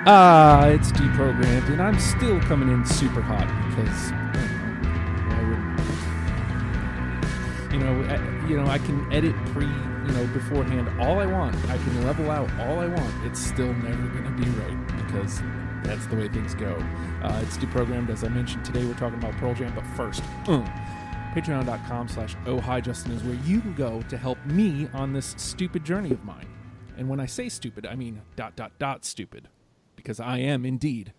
It's deprogrammed, and I'm still coming in super hot because, I can edit beforehand all I want. I can level out all I want. It's still never going to be right because that's the way things go. It's deprogrammed, as I mentioned. Today we're talking about Pearl Jam, but first, patreon.com/ohhijustin is where you can go to help me on this stupid journey of mine. And when I say stupid, I mean ... stupid. Because I am indeed ...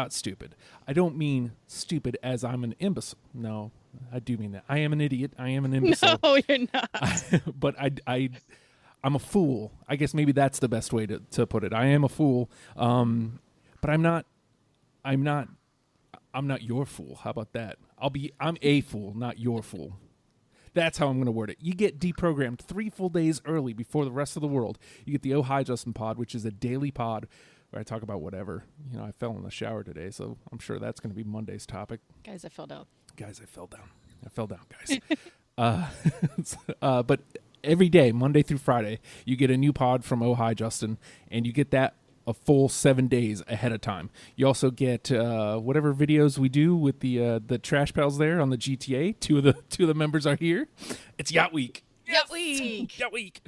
stupid. I don't mean stupid as I'm an imbecile. No, I do mean that. I am an idiot. I am an imbecile. No, you're not. But I'm a fool. I guess maybe that's the best way to put it. I am a fool. But I'm not your fool. How about that? I'm a fool, not your fool. That's how I'm going to word it. You get deprogrammed 3 full days early before the rest of the world. You get the Oh Hi Justin pod, which is a daily pod where I talk about whatever. I fell in the shower today, so I'm sure that's going to be Monday's topic. Guys, I fell down. I fell down, guys. But every day, Monday through Friday, you get a new pod from Oh Hi Justin, and you get that a full 7 days ahead of time. You also get whatever videos we do with the trash pals there on the GTA. Two of the members are here. It's Yacht Week. Yacht Week. Yacht Week.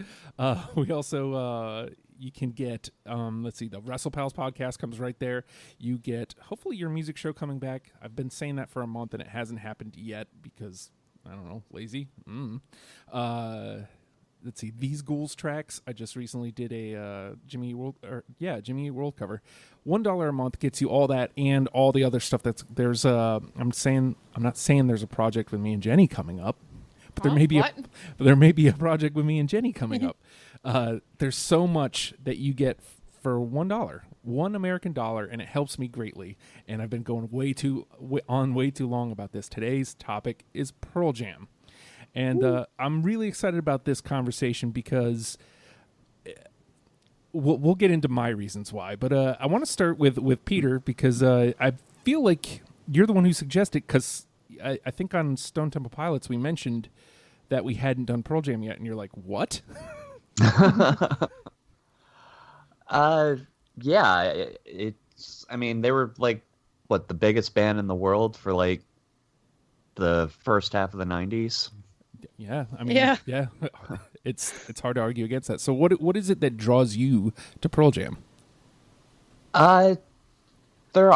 We also you can get the Wrestle Pals podcast comes right there. You get hopefully your music show coming back. I've been saying that for a month and it hasn't happened yet because I don't know, lazy. Let's see, These Ghouls tracks. I just recently did a Jimmy Eat World cover. $1 a month gets you all that and all the other stuff. There's I'm not saying there's a project with me and Jennie coming up, but there may be a project with me and Jennie coming up. There's so much that you get for $1, $1 American dollar, and it helps me greatly. And I've been going way too long about this. Today's topic is Pearl Jam. And I'm really excited about this conversation because we'll get into my reasons why. But I want to start with Peter because I feel like you're the one who suggested, because I think on Stone Temple Pilots we mentioned that we hadn't done Pearl Jam yet, and you're like, what? Yeah. They were like, the biggest band in the world for like the first half of the 90s. Yeah, yeah. It's hard to argue against that. So what is it that draws you to Pearl Jam? Their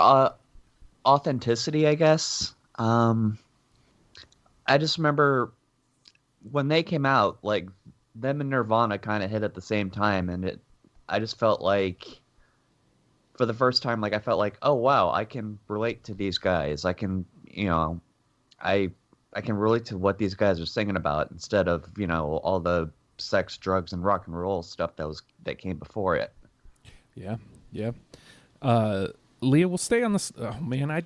authenticity, I guess. I just remember when they came out, like them and Nirvana kind of hit at the same time, and I just felt like for the first time, like I felt like, oh wow, I can relate to these guys. I can, I can relate to what these guys are singing about instead of, all the sex, drugs, and rock and roll stuff that came before it. Yeah. Leah, we'll stay on this. Oh man,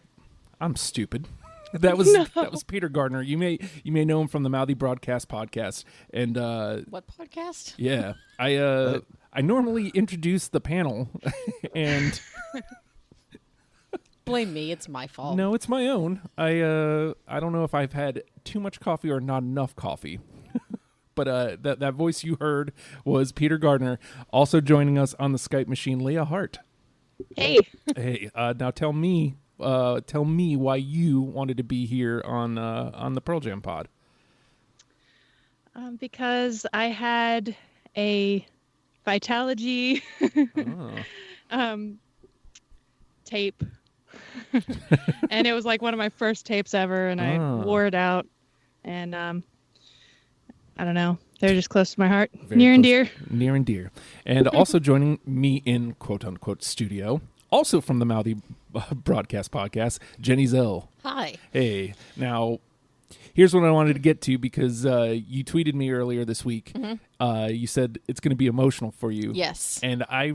I'm stupid. That was Peter Gardner. You may know him from the Mouthy Broadcast podcast. And what podcast? Yeah, I normally introduce the panel, and. Blame me, it's my fault. No, it's my own. I don't know if I've had too much coffee or not enough coffee. But that voice you heard was Peter Gardner. Also joining us on the Skype machine, Leah Hart. Hey. Hey. Now tell me why you wanted to be here on the Pearl Jam pod. Because I had a Vitalogy tape. And it was like one of my first tapes ever, and I wore it out, and I don't know, they're just close to my heart. Near and dear. And also joining me in quote unquote studio, also from the Mouthy Broadcast podcast, Jennie Zell. Hi. Hey. Now here's what I wanted to get to, because you tweeted me earlier this week. Mm-hmm. You said it's going to be emotional for you. Yes. And I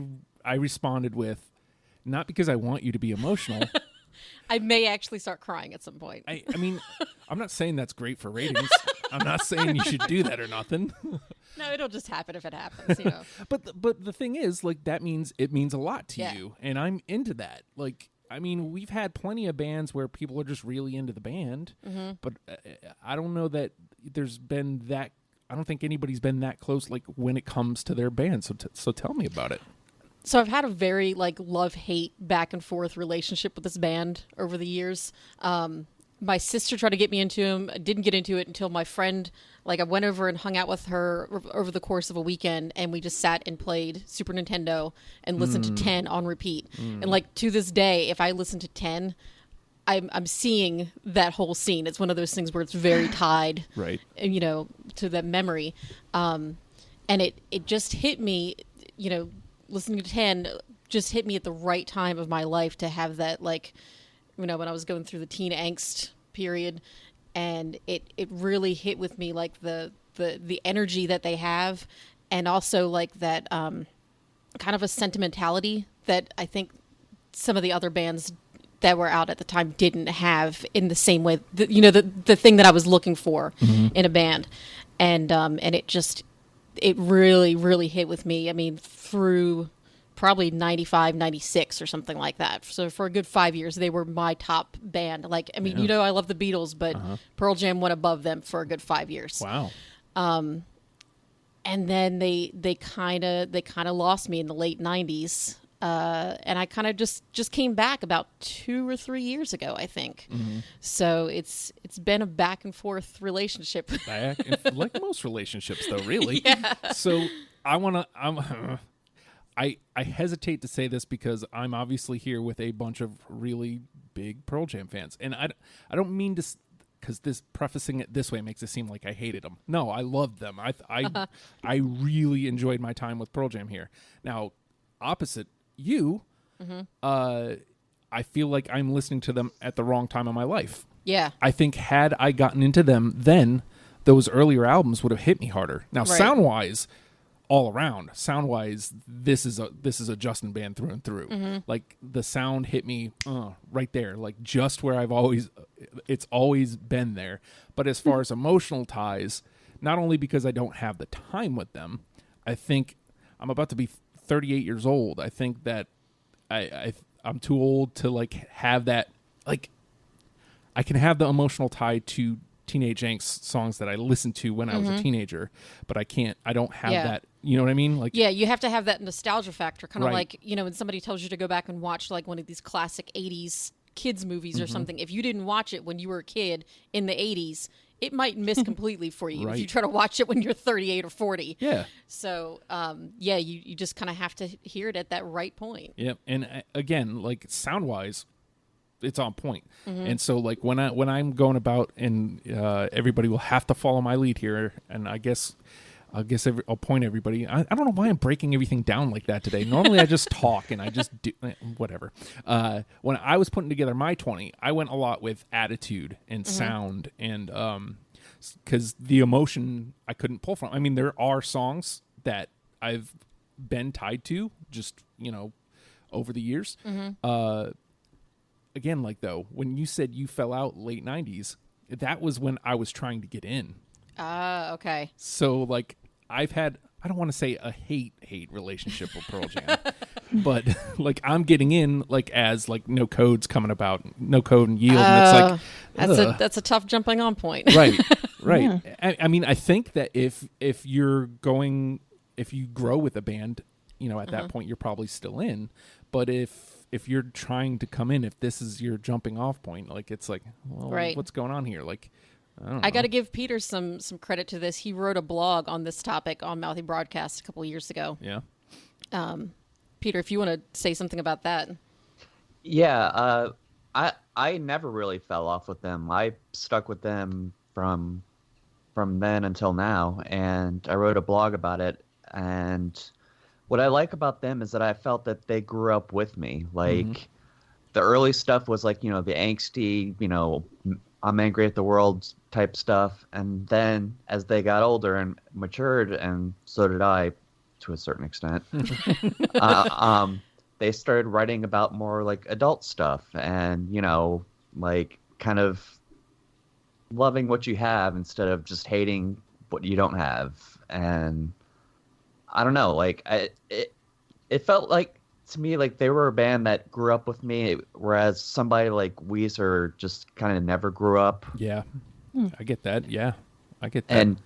responded with, not because I want you to be emotional. I may actually start crying at some point. I mean, I'm not saying that's great for ratings. I'm not saying you should do that or nothing. No, it'll just happen if it happens, But the thing is, like, that means it means a lot to you, and I'm into that. Like, I mean, we've had plenty of bands where people are just really into the band, but I don't know that there's been that. I don't think anybody's been that close, like, when it comes to their band. So tell me about it. So I've had a very like love-hate back and forth relationship with this band over the years. My sister tried to get me into him. I didn't get into it until my friend, like I went over and hung out with her over the course of a weekend, and we just sat and played Super Nintendo and listened to 10 on repeat. And like to this day, if I listen to 10, I'm seeing that whole scene. It's one of those things where it's very tied, Right. you know, to that memory. And it just hit me, you know, listening to 10 just hit me at the right time of my life to have that, like, you know, when I was going through the teen angst period, and it really hit with me, like the energy that they have, and also like that kind of a sentimentality that I think some of the other bands that were out at the time didn't have in the same way, you know, the thing that I was looking for in a band. And it really, really hit with me. I mean, through probably 95, 96 or something like that. So for a good 5 years, they were my top band. Like, I mean, you know, I love the Beatles, but Pearl Jam went above them for a good 5 years. Wow. And then they kind of lost me in the late 90s. And I kind of just came back about 2 or 3 years ago, I think. So it's been a back and forth relationship. Like most relationships, though, really. Yeah. So I hesitate to say this because I'm obviously here with a bunch of really big Pearl Jam fans, and I don't mean to, because this prefacing it this way makes it seem like I hated them. No, I loved them. I really enjoyed my time with Pearl Jam here. Now, opposite you, I feel like I'm listening to them at the wrong time in my life. Yeah. I think had I gotten into them then, those earlier albums would have hit me harder. Now, sound-wise, all around, sound-wise, this is a Justin band through and through. Like, the sound hit me right there, like just where it's always been there. But as far as emotional ties, not only because I don't have the time with them, I think I'm about to be 38 years old. I think that I'm too old to like have that, like, I can have the emotional tie to teenage angst songs that I listened to when I was a teenager, but I don't have that, you know what I mean? Like, yeah, you have to have that nostalgia factor, kind of Right. like, you know, when somebody tells you to go back and watch like one of these classic 80s kids movies or something. If you didn't watch it when you were a kid in the 80s, it might miss completely for you if you Right. try to watch it when you're 38 or 40. yeah. So, yeah, you just kind of have to hear it at that right point. Yep. And again, like sound-wise, it's on point. And so like when I'm going about, and everybody will have to follow my lead here, and I guess I'll point everybody. I don't know why I'm breaking everything down like that today. Normally I just talk and I just do whatever. When I was putting together my 20, I went a lot with attitude and sound, and because the emotion I couldn't pull from. I mean, there are songs that I've been tied to just, you know, over the years. Again, like though, when you said you fell out late 90s, that was when I was trying to get in. Okay. So like I've had, I don't want to say a hate relationship with Pearl Jam, but like I'm getting in like as like No Code's coming about, No Code and Yield, and it's like that's a tough jumping on point. right. Yeah. I mean, I think that if you grow with a band, you know, at that point you're probably still in, but if you're trying to come in, if this is your jumping off point, like it's like, well, what's going on here? Like, I don't know. I got to give Peter some credit to this. He wrote a blog on this topic on Mouthy Broadcast a couple of years ago. Yeah. Peter, if you want to say something about that. Yeah, I never really fell off with them. I stuck with them from then until now, and I wrote a blog about it. And what I like about them is that I felt that they grew up with me. Like the early stuff was like, you know, the angsty, you know, I'm angry at the world type stuff. And then as they got older and matured, and so did I to a certain extent, they started writing about more like adult stuff and, you know, like kind of loving what you have instead of just hating what you don't have. And I don't know, like it felt like to me like they were a band that grew up with me, whereas somebody like Weezer just kind of never grew up. Yeah, I get that. Yeah, I get that. And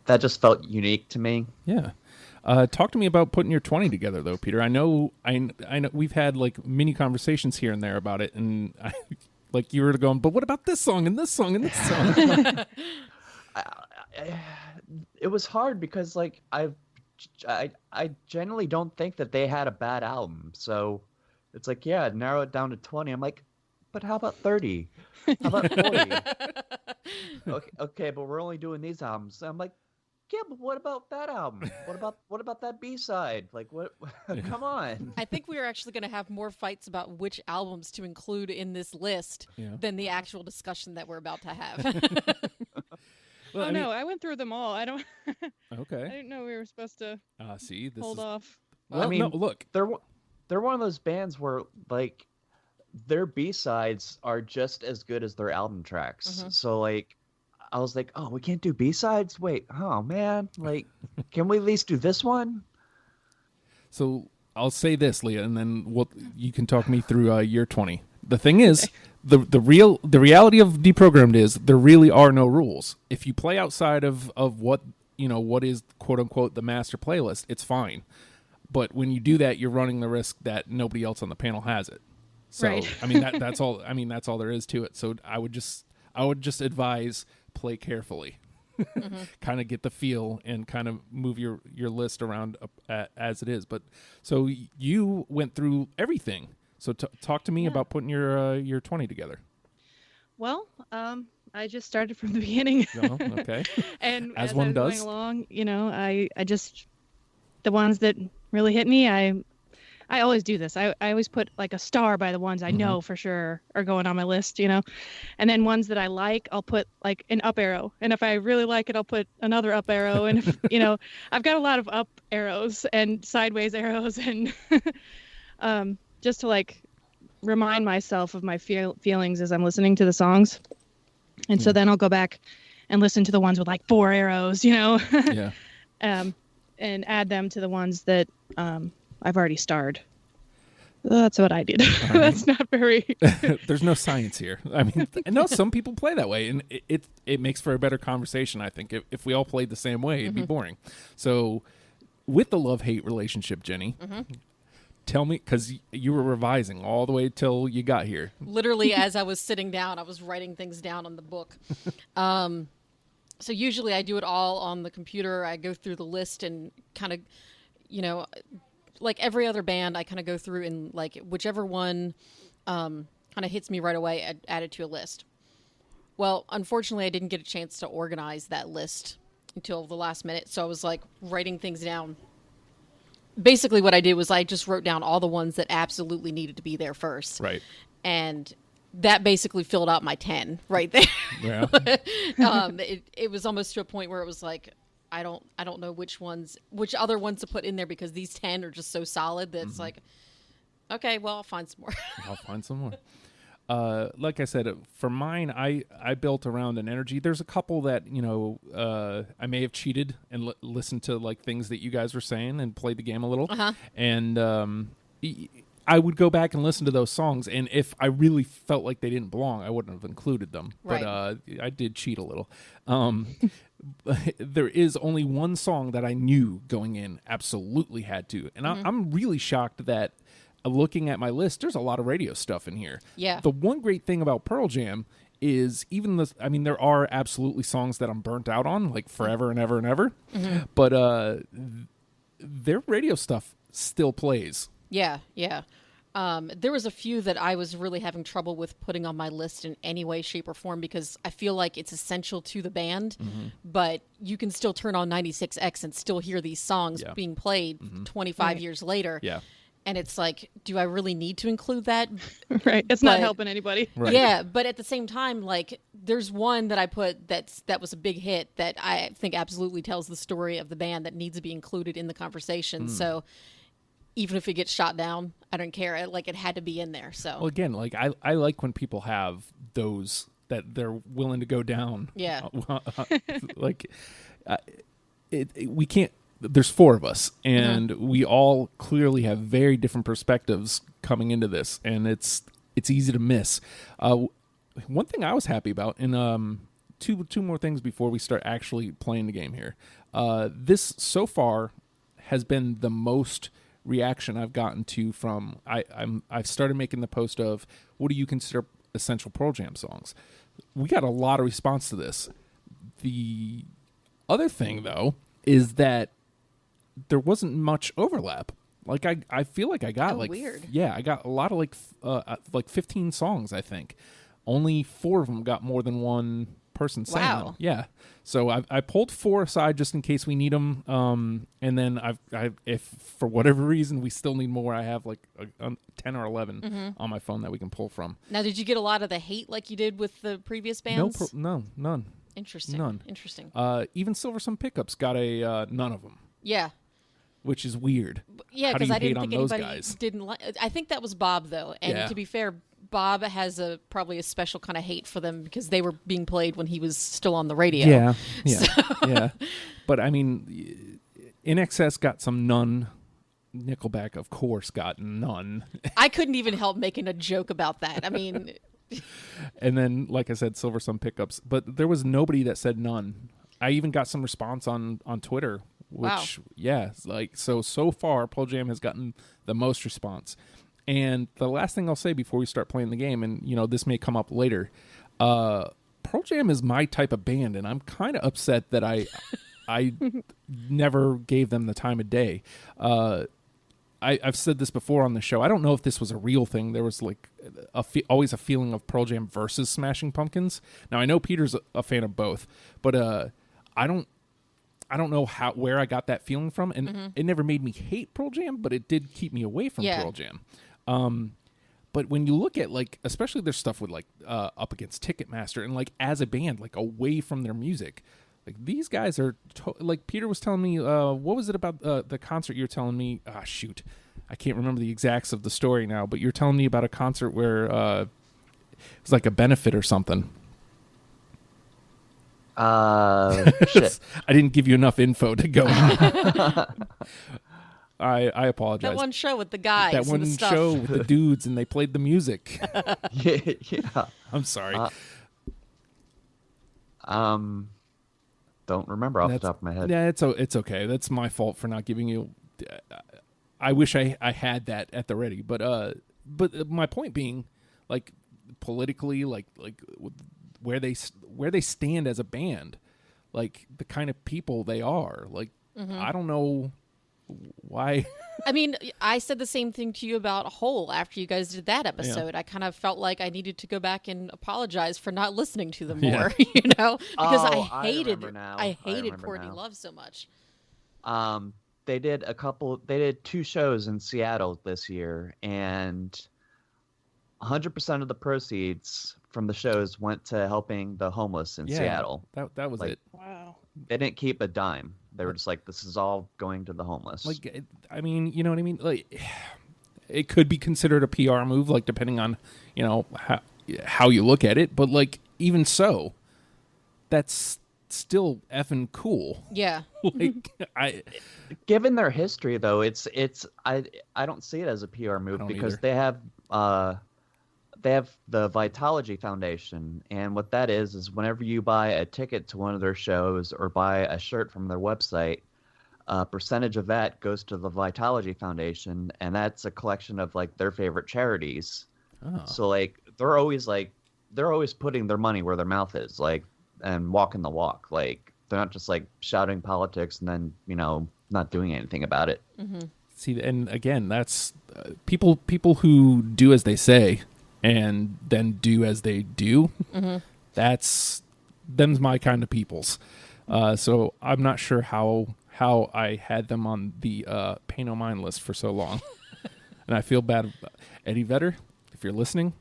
that just felt unique to me. Yeah, Talk to me about putting your 20 together, though, Peter. I know we've had like mini conversations here and there about it, and like you were going, but what about this song and this song and this song? It was hard because like I generally don't think that they had a bad album. So it's like, yeah, narrow it down to 20. I'm like, but how about 30? How about 40? Okay, but we're only doing these albums. I'm like, yeah, but what about that album? What about that B-side? Like, what? Come on. I think we are actually going to have more fights about which albums to include in this list than the actual discussion that we're about to have. Well, no, I went through them all. I don't. Okay. I didn't know we were supposed to. See, this hold is... off. Well, I mean, no, look, they're one of those bands where like their B-sides are just as good as their album tracks. Mm-hmm. So like, I was like, oh, we can't do B-sides? Wait, oh man, like, can we at least do this one? So I'll say this, Leah, and then you can talk me through year 20. The thing is, the reality of Deprogrammed is there really are no rules. If you play outside of what is quote unquote the master playlist, it's fine. But when you do that, you're running the risk that nobody else on the panel has it. So right. I mean that's all. I mean that's all there is to it. So I would just advise play carefully, kind of get the feel and kind of move your list around as it is. But so you went through everything. So talk to me about putting your 20 together. Well, I just started from the beginning. Oh, okay. And as I one was does. going along, I just the ones that really hit me, I always do this. I always put like a star by the ones I know for sure are going on my list, and then ones that I like, I'll put like an up arrow. And if I really like it, I'll put another up arrow. And if, I've got a lot of up arrows and sideways arrows and just to like remind myself of my feelings as I'm listening to the songs. And so then I'll go back and listen to the ones with like 4 arrows, Yeah. and add them to the ones that I've already starred. That's what I did. That's not very. There's no science here. I mean, no, some people play that way, and it makes for a better conversation. I think if we all played the same way, it'd be boring. So, with the love-hate relationship, Jenny, tell me, because you were revising all the way till you got here. Literally, as I was sitting down, I was writing things down on the book. So usually I do it all on the computer. I go through the list and kind of, like every other band, I kind of go through and like whichever one kind of hits me right away, I add it to a list. Well, unfortunately, I didn't get a chance to organize that list until the last minute. So I was like writing things down. Basically what I did was I just wrote down all the ones that absolutely needed to be there first. Right. And that basically filled out my 10 right there. Yeah. It was almost to a point where it was like, I don't know which other ones to put in there because these 10 are just so solid that it's like, okay, well, I'll find some more. I'll find some more. Like I said, for mine, I built around an energy. There's a couple that, I may have cheated and listened to like things that you guys were saying and played the game a little. And I would go back and listen to those songs, and if I really felt like they didn't belong, I wouldn't have included them. Right. But I did cheat a little. There is only one song that I knew going in absolutely had to, and I'm really shocked that looking at my list, there's a lot of radio stuff in here. Yeah. The one great thing about Pearl Jam is there are absolutely songs that I'm burnt out on, like Forever and Ever and Ever, but their radio stuff still plays. Yeah. There was a few that I was really having trouble with putting on my list in any way, shape, or form because I feel like it's essential to the band, but you can still turn on 96X and still hear these songs being played 25 years later. Yeah. And it's like, do I really need to include that? Right. It's not helping anybody. Right. Yeah. But at the same time, like, there's one that I put that was a big hit that I think absolutely tells the story of the band that needs to be included in the conversation. So even if it gets shot down, I don't care. It had to be in there. So well, again, like I like when people have those that they're willing to go down. Yeah. We can't. There's 4 of us, and we all clearly have very different perspectives coming into this, and it's easy to miss. One thing I was happy about, and two more things before we start actually playing the game here. This so far has been the most reaction I've gotten to from I've started making the post of what do you consider essential Pearl Jam songs. We got a lot of response to this. The other thing though is that there wasn't much overlap. Like I feel like I got weird. Yeah, I got a lot of like 15 songs. I think only 4 of them got more than one person saying them. Yeah. So I pulled 4 aside just in case we need them. And then if for whatever reason we still need more, I have like 10 or 11 on my phone that we can pull from. Now, did you get a lot of the hate like you did with the previous bands? No, none. Interesting. None. Interesting. Even Silversome Pickups got a none of them. Yeah. Which is weird. Yeah, because I didn't think anybody guys? didn't like. I think that was Bob though, and to be fair, Bob has probably a special kind of hate for them because they were being played when he was still on the radio. Yeah, So. Yeah. But I mean, In Excess got some none. Nickelback, of course, got none. I couldn't even help making a joke about that. I mean, and then, like I said, Silversome Pickups, but there was nobody that said none. I even got some response on Twitter. Which, yeah, like, so far, Pearl Jam has gotten the most response. And the last thing I'll say before we start playing the game, and, you know, this may come up later, Pearl Jam is my type of band, and I'm kind of upset that I never gave them the time of day. I've said this before on the show. I don't know if this was a real thing. There was, like, always a feeling of Pearl Jam versus Smashing Pumpkins. Now, I know Peter's a fan of both, but I don't know where I got that feeling from, and it never made me hate Pearl Jam, but it did keep me away from Pearl Jam. But when you look at, like, especially their stuff with, like, Up Against Ticketmaster and, like, as a band, like, away from their music, like, these guys are like Peter was telling me. What was it about the concert you were telling me? Shoot, I can't remember the exacts of the story now. But you're telling me about a concert where it was like a benefit or something. Shit. I didn't give you enough info to go on. I apologize. that one show with the guys. That one and the stuff. show with the dudes and they played the music. Yeah. I'm sorry. Don't remember off the top of my head. Yeah, it's okay. That's my fault for not giving you. I wish I had that at the ready, but my point being, like, politically, like where they stand as a band, like the kind of people they are, like I don't know why. I mean, I said the same thing to you about Hole after you guys did that episode. I kind of felt like I needed to go back and apologize for not listening to them more, you know, because I hated Courtney Love so much. They did 2 shows in Seattle this year, and 100% of the proceeds from the shows went to helping the homeless in Seattle. That was like, it. Wow. They didn't keep a dime. They were just like, this is all going to the homeless. Like, I mean, you know what I mean? Like, it could be considered a PR move, like, depending on, you know, how you look at it. But, like, even so, that's still effing cool. Yeah. Like, given their history, though, I don't see it as a PR move because they have the Vitalogy Foundation, and what that is whenever you buy a ticket to one of their shows or buy a shirt from their website, a percentage of that goes to the Vitalogy Foundation, and that's a collection of, like, their favorite charities. Oh. So, like, they're always putting their money where their mouth is, like, and walking the walk. Like, they're not just, like, shouting politics and then, you know, not doing anything about it. Mm-hmm. See, and again, that's people who do as they say and then do as they do. That's them's my kind of peoples. So I'm not sure how I had them on the pay no mind list for so long. And I feel bad. Eddie Vedder, if you're listening,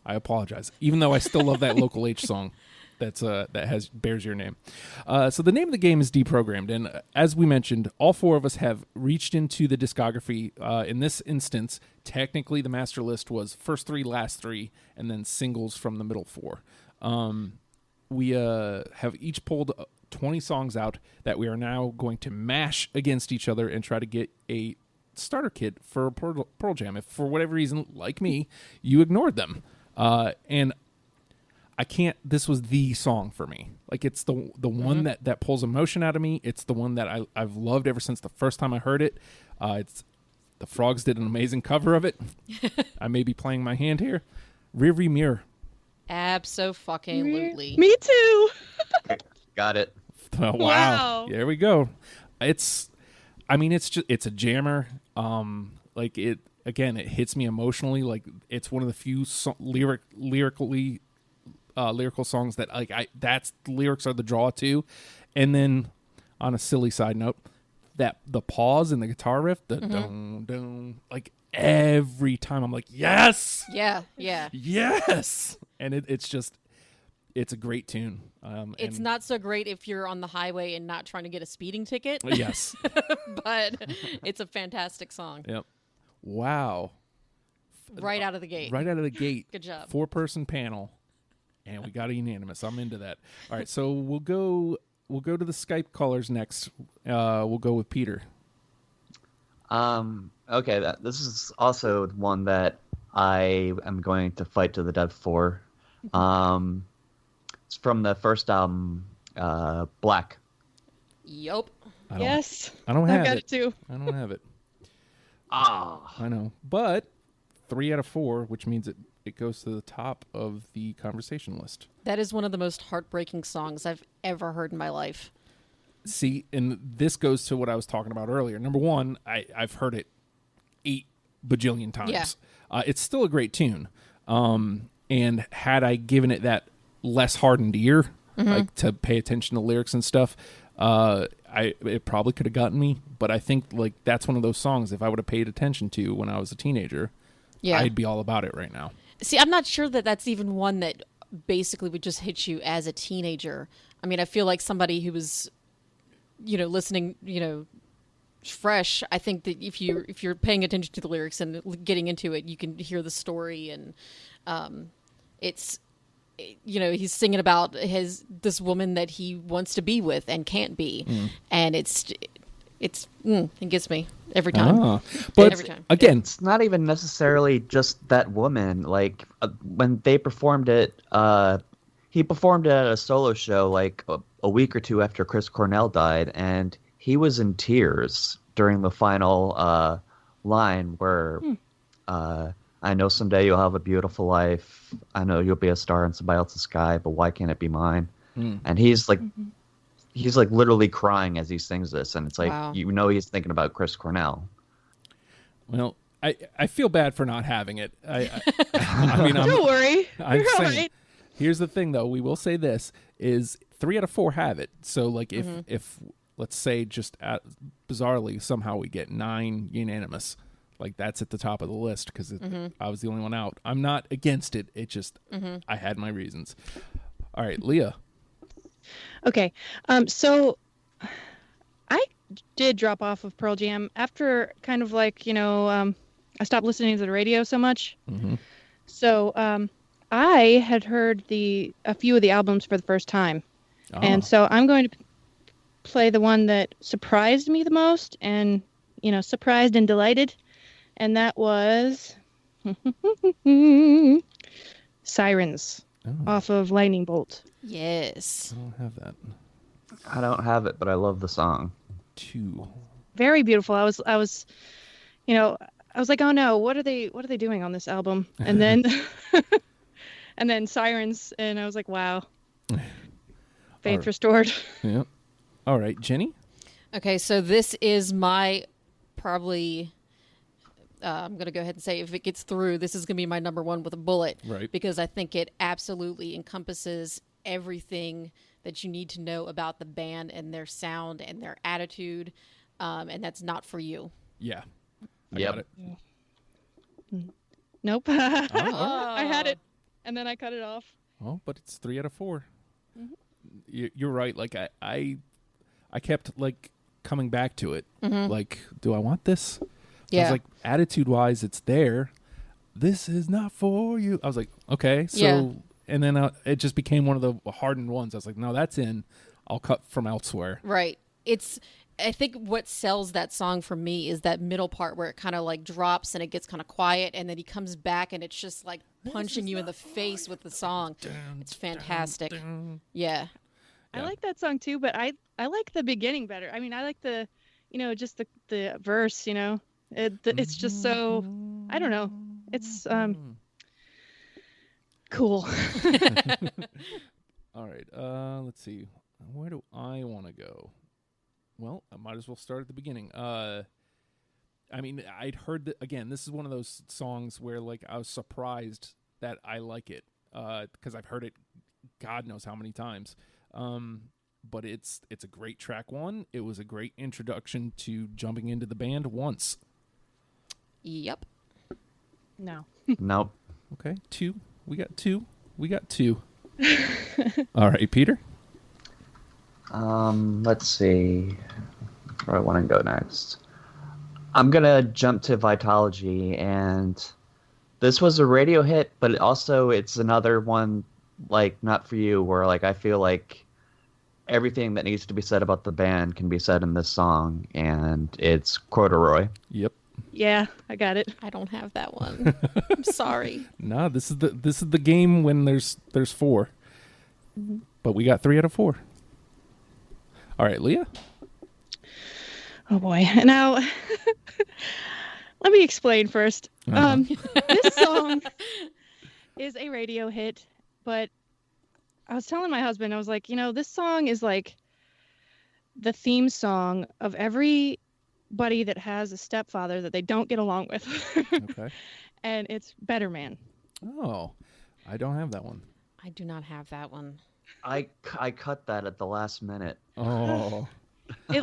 I apologize. Even though I still love that Local H song that bears your name. So the name of the game is Deprogrammed, and as we mentioned, all 4 of us have reached into the discography. In this instance, technically the master list was first 3, last 3, and then singles from the middle 4. We have each pulled 20 songs out that we are now going to mash against each other and try to get a starter kit for Pearl Jam. If for whatever reason, like me, you ignored them. And I can't. This was the song for me. Like it's the one that pulls emotion out of me. It's the one that I've loved ever since the first time I heard it. It's the Frogs did an amazing cover of it. I may be playing my hand here. Rearview Mirror. Abso-fucking-lutely. Me too. Got it. Oh, Wow. There we go. It's a jammer. Like it again, it hits me emotionally. Like it's one of the few lyrical songs that that's the lyrics are the draw to. And then on a silly side note, that the pause in the guitar riff, the dun dun, like every time I'm like, yes, Yeah. yes, and it's a great tune. It's not so great if you're on the highway and not trying to get a speeding ticket. Yes, But it's a fantastic song. yep. Wow, Right out of the gate. right out of the gate. Good job. 4-person panel, and we got a unanimous. I'm into that. All right, so we'll go to the Skype callers next. We'll go with Peter. Okay, this is also one that I am going to fight to the death for. It's from the first album, Black. Yup. Yes. I don't I've have got it. it too. I don't have it. Ah, I know, but 3 out of 4, which means it goes to the top of the conversation list. That is one of the most heartbreaking songs I've ever heard in my life. See, and this goes to what I was talking about earlier. Number one, I've heard it 8 bajillion times. Yeah. It's still a great tune. And had I given it that less hardened ear, like to pay attention to lyrics and stuff, it probably could have gotten me. But I think like that's one of those songs, if I would have paid attention to when I was a teenager, Yeah. I'd be all about it right now. See, I'm not sure that that's even one that basically would just hit you as a teenager. I mean, I feel like somebody who was, listening, fresh. I think that if you're paying attention to the lyrics and getting into it, you can hear the story, and it's, he's singing about this woman that he wants to be with and can't be, and it gets me every time. But Every time. again, it's not even necessarily just that woman. Like when they performed it, he performed it at a solo show like a week or two after Chris Cornell died, and he was in tears during the final line where I know someday you'll have a beautiful life. I know you'll be a star in somebody else's sky, but why can't it be mine? And he's like literally crying as he sings this, and it's like, Wow. he's thinking about Chris Cornell. well, I feel bad for not having it. I mean, Don't worry. I'm You're all saying, right. here's the thing, though. We will say this is 3 out of 4 have it. So, like, if let's say just bizarrely somehow we get 9 unanimous, like that's at the top of the list because I was the only one out. I'm not against it. It just I had my reasons. All right, Leah. Okay. So I did drop off of Pearl Jam after kind of like, I stopped listening to the radio so much. So I had heard a few of the albums for the first time. And so I'm going to play the one that surprised me the most and, surprised and delighted. And that was Sirens off of Lightning Bolt. Yes. I don't have that. I don't have it, but I love the song. 2. Very beautiful. I was like, oh no, what are they doing on this album? And then and then Sirens, and I was like, wow. Faith restored. Yep. All right, Jenny. Okay, so this is my probably. I'm going to go ahead and say if it gets through, this is going to be my number 1 with a bullet. Right. Because I think it absolutely encompasses everything that you need to know about the band and their sound and their attitude. And that's Not For You. Yeah. I Yep. got it. Nope. I had it, and then I cut it off. Oh, but it's 3 out of 4. You're right. Like I kept like coming back to it. Like, do I want this? I was like, attitude-wise, it's there. This is not for you. I was like, okay. So, Yeah. and then it just became one of the hardened ones. I was like, no, that's in. I'll cut from elsewhere. Right. I think what sells that song for me is that middle part where it kind of like drops and it gets kind of quiet, and then he comes back and it's just like punching you in the face with the song. It's fantastic. Yeah. I like that song too, but I like the beginning better. I mean, I like the, just the verse. It's just so, I don't know. It's cool. All right. Let's see. Where do I want to go? Well, I might as well start at the beginning. I mean, I'd heard that again. This is one of those songs where, like, I was surprised that I like it because I've heard it, God knows how many times. But it's a great track one. It was a great introduction to jumping into the band once. Yep. No. Nope. Okay, two. We got two. All right, Peter. Let's see where I want to go next. I'm gonna jump to Vitology, and this was a radio hit, but also it's another one, like, Not For You, where, like, I feel like everything that needs to be said about the band can be said in this song, and it's Corduroy. Yep. Yeah, I got it. I don't have that one. I'm sorry. No, this is the game when there's 4, but we got 3 out of 4. All right, Leah. Oh boy. Now, let me explain first. This song is a radio hit, but I was telling my husband, I was like, this song is like the theme song of everybody that has a stepfather that they don't get along with. Okay. And it's Better Man. Oh, I don't have that one. I do not have that one. I cut that at the last minute. Oh. It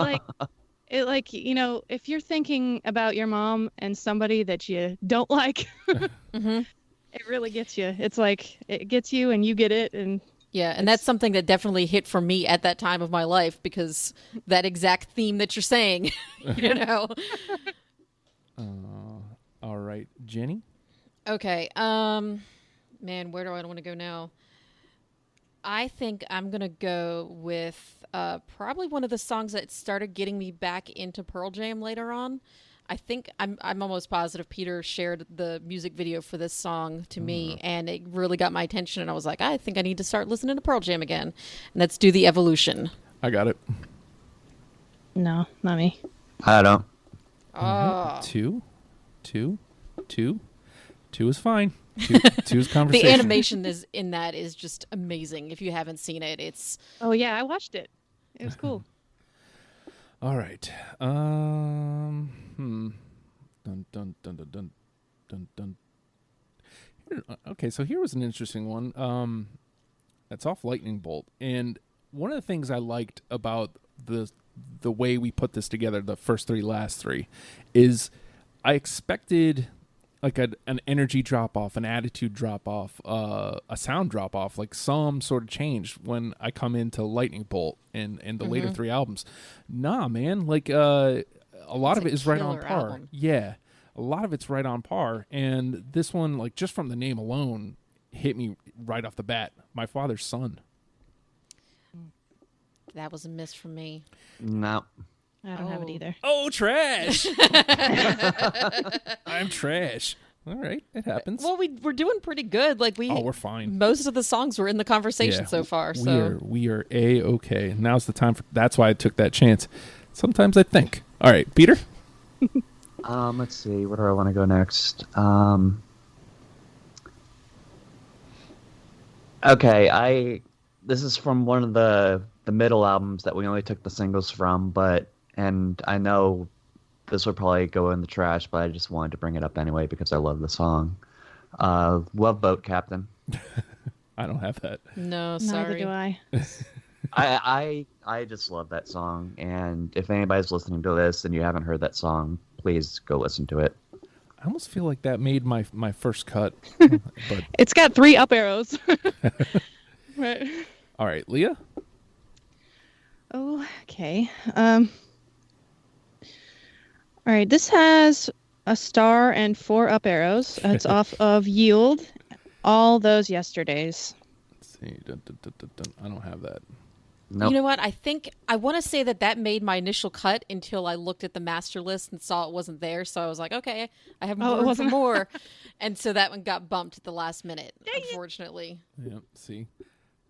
like, if you're thinking about your mom and somebody that you don't like, Mm-hmm. it really gets you. It's like, it gets you and you get it. And Yeah, and that's something that definitely hit for me at that time of my life, because that exact theme that you're saying, All right, Jenny. Okay. Man, where do I want to go now? I think I'm gonna go with probably one of the songs that started getting me back into Pearl Jam later on. I think I'm almost positive Peter shared the music video for this song to me, and it really got my attention. And I was like, I think I need to start listening to Pearl Jam again. And that's Do the Evolution. I got it. no, not me. I don't. Oh, Two is fine. Two is conversation. the animation is just amazing. If you haven't seen it, it's Oh yeah, I watched it. It was cool. All right. Dun dun dun dun dun dun dun. Okay, so here was an interesting one. That's off Lightning Bolt, and one of the things I liked about the way we put this together, the first 3, last 3, is I expected like an energy drop off, an attitude drop off, a sound drop off, like some sort of change when I come into Lightning Bolt and the later 3 albums. Nah, man, like a lot of it is right on par. Album. Yeah, a lot of it's right on par, and this one, like, just from the name alone, hit me right off the bat. My Father's Son. that was a miss for me. No. I don't have it either. Oh, trash! I'm trash. All right, it happens. Well, we're doing pretty good. Like we're fine. Most of the songs were in the conversation so far. So we are A-okay. Now's the time for. That's why I took that chance. Sometimes I think. All right, Peter. Let's see. Where do I want to go next? Okay, this is from one of the middle albums that we only took the singles from, and I know this would probably go in the trash, but I just wanted to bring it up anyway because I love the song. Love Boat Captain. I don't have that. no, Neither sorry. do I. I just love that song, and if anybody's listening to this and you haven't heard that song, please go listen to it. I almost feel like that made my first cut. But It's got 3 up arrows. Right. all right, Leah. Oh, okay. All right. This has a star and 4 up arrows. It's off of Yield. All those yesterdays. Let's see. Dun, dun, dun, dun, dun. I don't have that. Nope. You know what? I think I want to say that made my initial cut until I looked at the master list and saw it wasn't there. So I was like, okay, I have room for more. And so that one got bumped at the last minute, unfortunately. Yeah, see?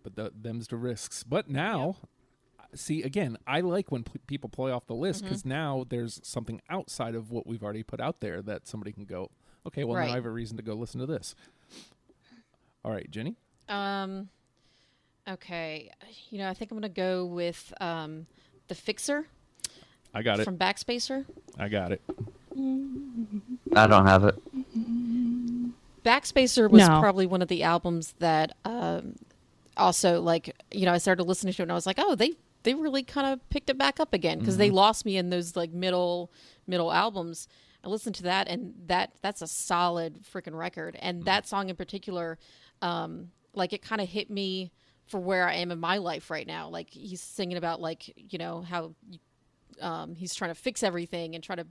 But them's the risks. But now, see, again, I like when people play off the list because now there's something outside of what we've already put out there that somebody can go, okay, well, now I have a reason to go listen to this. All right, Jenny? Okay. You know, I think I'm going to go with The Fixer. I got it. From Backspacer. I got it. I don't have it. Backspacer was probably one of the albums that also, like, you know, I started listening to it and I was like, oh, they really kind of picked it back up again because they lost me in those, like, middle albums. I listened to that, and that's a solid freaking record. And that song in particular, like, it kind of hit me for where I am in my life right now. Like, he's singing about, like, you know, how he's trying to fix everything and try to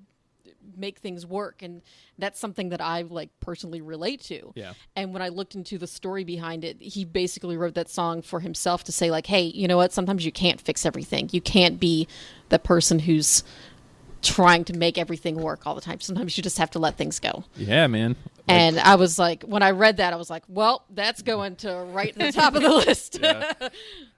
make things work, and that's something that I, like, personally relate to. Yeah. And when I looked into the story behind it, he basically wrote that song for himself to say, like, hey, you know what, sometimes you can't fix everything. You can't be the person who's trying to make everything work all the time. Sometimes you just have to let things go. Yeah, man. And I was like, when I read that, I was like, well, that's going to right at the top of the list. Yeah.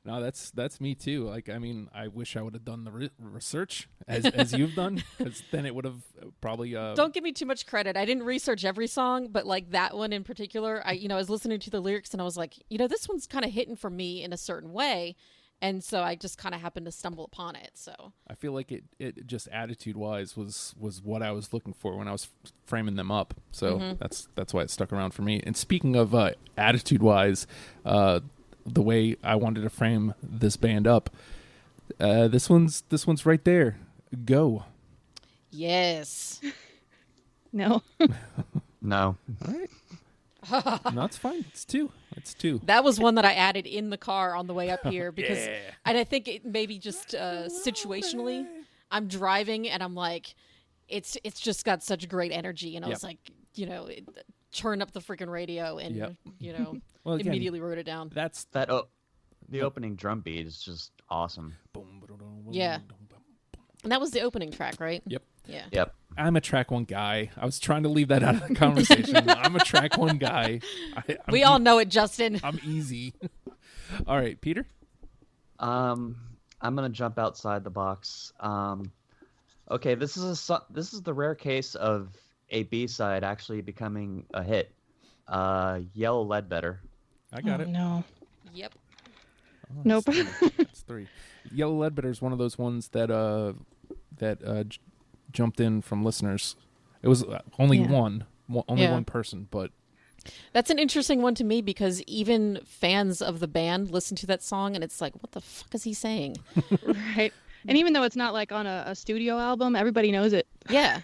No, that's me too. Like, I mean, I wish I would have done the research as you've done, because then it would have probably. Don't give me too much credit. I didn't research every song, but like that one in particular, I was listening to the lyrics and I was like, you know, this one's kind of hitting for me in a certain way. And so I just kind of happened to stumble upon it. So I feel like it just attitude-wise was what I was looking for when I was framing them up. So that's why it stuck around for me. And speaking of attitude-wise, the way I wanted to frame this band up, this one's right there. Go. Yes. No. No. All right. No, it's fine. It's two. That was one that I added in the car on the way up here because, and I think it maybe just situationally, I'm driving and I'm like, it's just got such great energy, and I was like, turn up the freaking radio and well, again, immediately wrote it down. That's that. The opening drum beat is just awesome. Yeah, and that was the opening track, right? Yep. Yeah. Yep. I'm a track one guy. I was trying to leave that out of the conversation. I'm a track one guy. We all know it, Justin. I'm easy. All right, Peter? I'm gonna jump outside the box. Okay, this is the rare case of a B-side actually becoming a hit. Yellow Ledbetter. I got it. No. Yep. Oh, nope. That's three. Yellow Ledbetter is one of those ones that jumped in from listeners. It was only one person, but that's an interesting one to me because even fans of the band listen to that song and it's like, what the fuck is he saying? Right. And even though it's not like on a studio album, everybody knows it. Yeah.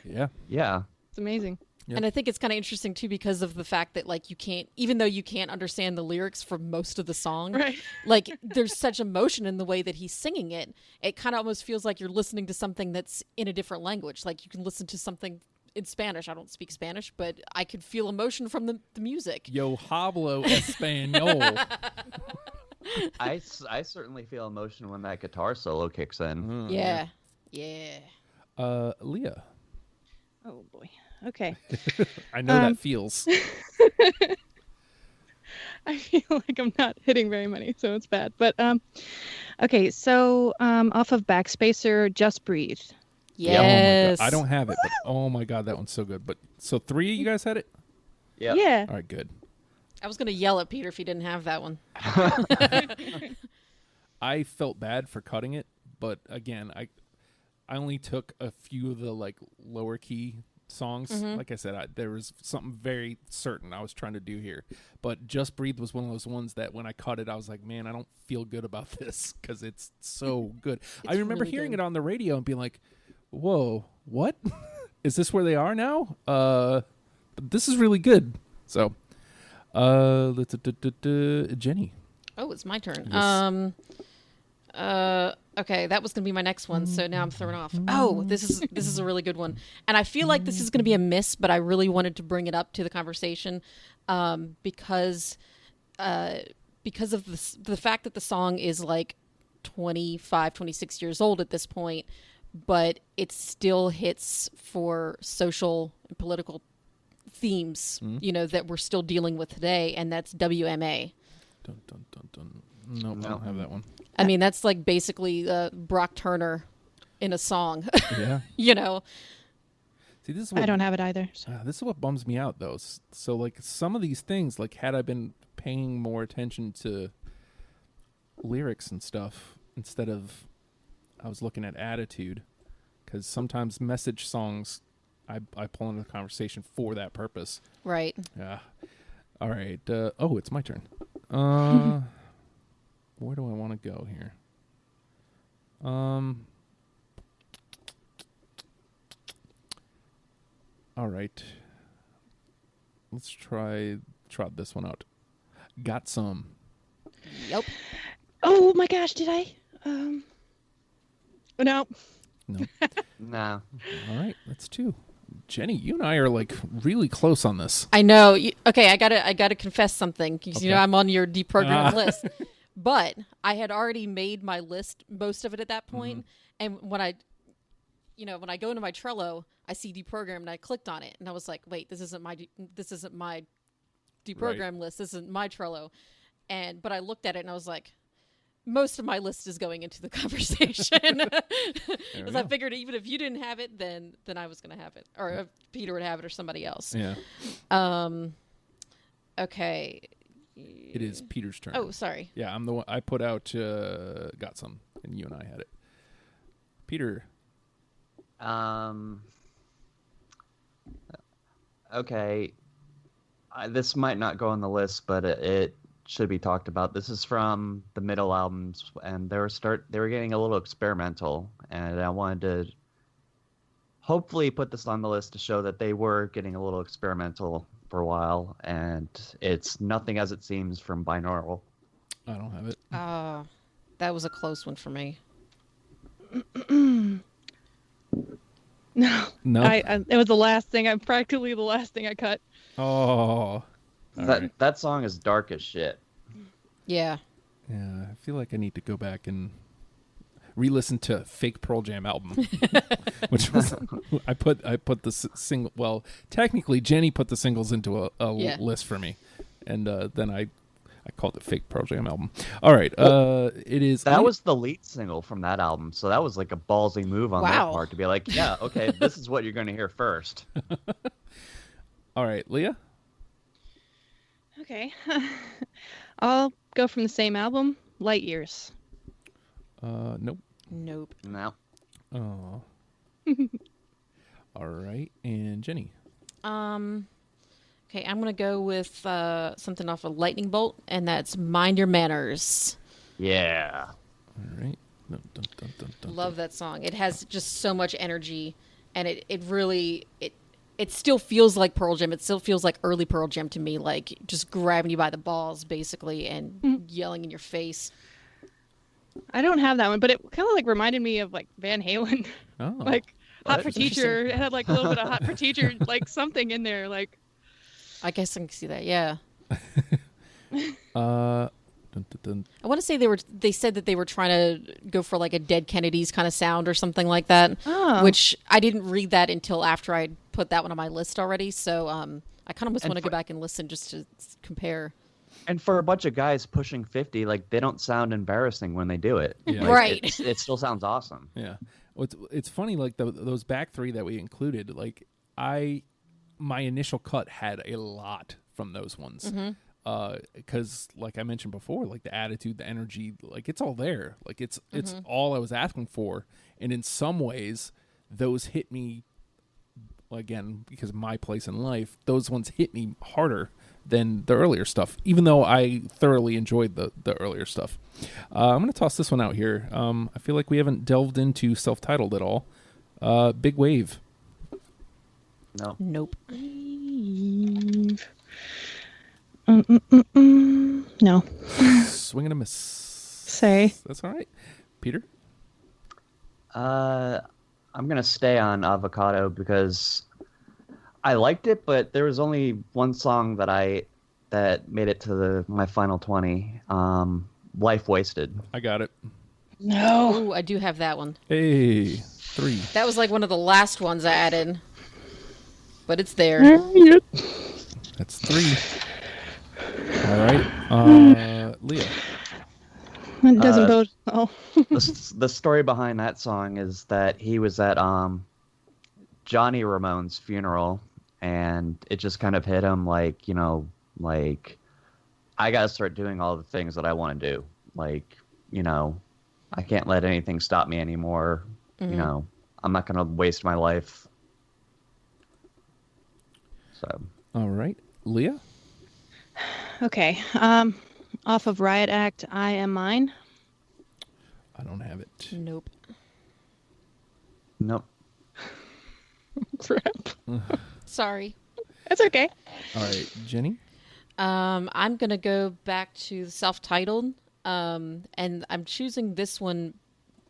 Yeah. It's amazing. Yep. And I think it's kind of interesting too because of the fact that like you can't, even though you can't understand the lyrics for most of the song, right? Like there's such emotion in the way that he's singing it. It kind of almost feels like you're listening to something that's in a different language. Like you can listen to something in Spanish. I don't speak Spanish, but I could feel emotion from the music. Yo hablo español. I certainly feel emotion when that guitar solo kicks in. Yeah. Leah. Oh boy. Okay. I know that feels. I feel like I'm not hitting very many, so it's bad. But okay, so off of Backspacer, Just Breathe. Yes. I don't have it, but oh my god, that one's so good. But so 3 of you guys had it? Yep. Yeah. All right, good. I was going to yell at Peter if he didn't have that one. I felt bad for cutting it, but again, I only took a few of the like lower key songs. Like I said, there was something very certain I was trying to do here, but Just Breathe was one of those ones that when I cut it I was like, man, I don't feel good about this because it's so good. I remember really hearing good. it on the radio and being like, whoa, what? Is this where they are now? But this is really good. So Jenny. Oh, it's my turn. Yes. Okay, that was going to be my next one, so now I'm thrown off. Oh, this is a really good one. And I feel like this is going to be a miss, but I really wanted to bring it up to the conversation because of the fact that the song is like 25, 26 years old at this point, but it still hits for social and political themes, that we're still dealing with today, and that's WMA. Dun, dun, dun, dun. Nope, I don't have that one. I mean, that's like basically Brock Turner in a song. Yeah. See, this is what, I don't have it either. So. This is what bums me out, though. So, like, some of these things, like, had I been paying more attention to lyrics and stuff instead of I was looking at attitude, because sometimes message songs I pull into the conversation for that purpose. Right. Yeah. All right. It's my turn. Where do I want to go here? All right. Let's try this one out. Got some. Yep. Oh my gosh, did I? No. No. No. All right, that's two. Jenny, you and I are like really close on this. I know. Okay, I gotta confess something because Okay. I'm on your deprogrammed list. But I had already made my list, most of it at that point. And when I go into my Trello, I see deprogram and I clicked on it and I was like, wait, this isn't my deprogram list. This isn't my Trello. But I looked at it and I was like, most of my list is going into the conversation. Because I figured even if you didn't have it, then I was going to have it, or if Peter would have it, or somebody else. Yeah. Okay. It is Peter's turn. Oh, sorry. Yeah, I'm the one. I put out Got Some, and you and I had it. Peter. Okay. This might not go on the list, but it should be talked about. This is from the middle albums, and they were getting a little experimental, and I wanted to hopefully put this on the list to show that they were getting a little experimental for a while, and it's Nothing As It Seems from Binaural. I don't have it. That was a close one for me. No. It was the last thing. Practically the last thing I cut. Oh. That song is dark as shit. Yeah. Yeah, I feel like I need to go back and re-listen to Fake Pearl Jam album, which was I put the single. Well, technically, Jenny put the singles into a list for me, and then I called it Fake Pearl Jam album. All right, it is. That was the lead single from that album, so that was like a ballsy move on their part to be like, yeah, okay, this is what you're going to hear first. All right, Leah. Okay. I'll go from the same album, Light Years. Nope. Nope. No. Oh. All right, and Jenny. Okay, I'm gonna go with something off of Lightning Bolt, and that's Mind Your Manners. Yeah. All right. Dun, dun, dun, dun, dun, Love that song. It has just so much energy, and it really still feels like Pearl Jam. It still feels like early Pearl Jam to me, like just grabbing you by the balls, basically, and yelling in your face. I don't have that one, but it kind of like reminded me of like Van Halen. Oh. Like Hot for That's Teacher. It had like a little bit of Hot for Teacher, like something in there. Like I guess I can see that. Yeah. Dun, dun, dun. I want to say they said that they were trying to go for like a Dead Kennedys kind of sound or something like that, which I didn't read that until after I put that one on my list already. So I kind of just want to go back and listen just to compare. And for a bunch of guys pushing 50, like they don't sound embarrassing when they do it. Yeah. Like, Right. It still sounds awesome. Yeah. Well, it's funny, like those back three that we included, like my initial cut had a lot from those ones. Because like I mentioned before, like the attitude, the energy, like it's all there. Like it's all I was asking for. And in some ways, those hit me, again, because of my place in life, those ones hit me harder than the earlier stuff, even though I thoroughly enjoyed the earlier stuff. I'm going to toss this one out here. I feel like we haven't delved into self-titled at all. Big Wave. No. Nope. No. Swing and a miss. Say. That's all right. Peter? I'm going to stay on Avocado because I liked it, but there was only one song that made it to my final 20. Life Wasted. I got it. No. Ooh, I do have that one. Hey, 3. That was like one of the last ones I added. But it's there. That's 3. All right. Leah. It doesn't bode. Oh. The story behind that song is that he was at Johnny Ramone's funeral, and it just kind of hit him like, I gotta start doing all the things that I want to do. Like, I can't let anything stop me anymore. Mm-hmm. I'm not gonna waste my life. So. All right. Leah? Okay. Off of Riot Act, I Am Mine. I don't have it. Nope. Nope. Crap. Sorry. That's okay. All right. Jenny? I'm going to go back to self-titled. And I'm choosing this one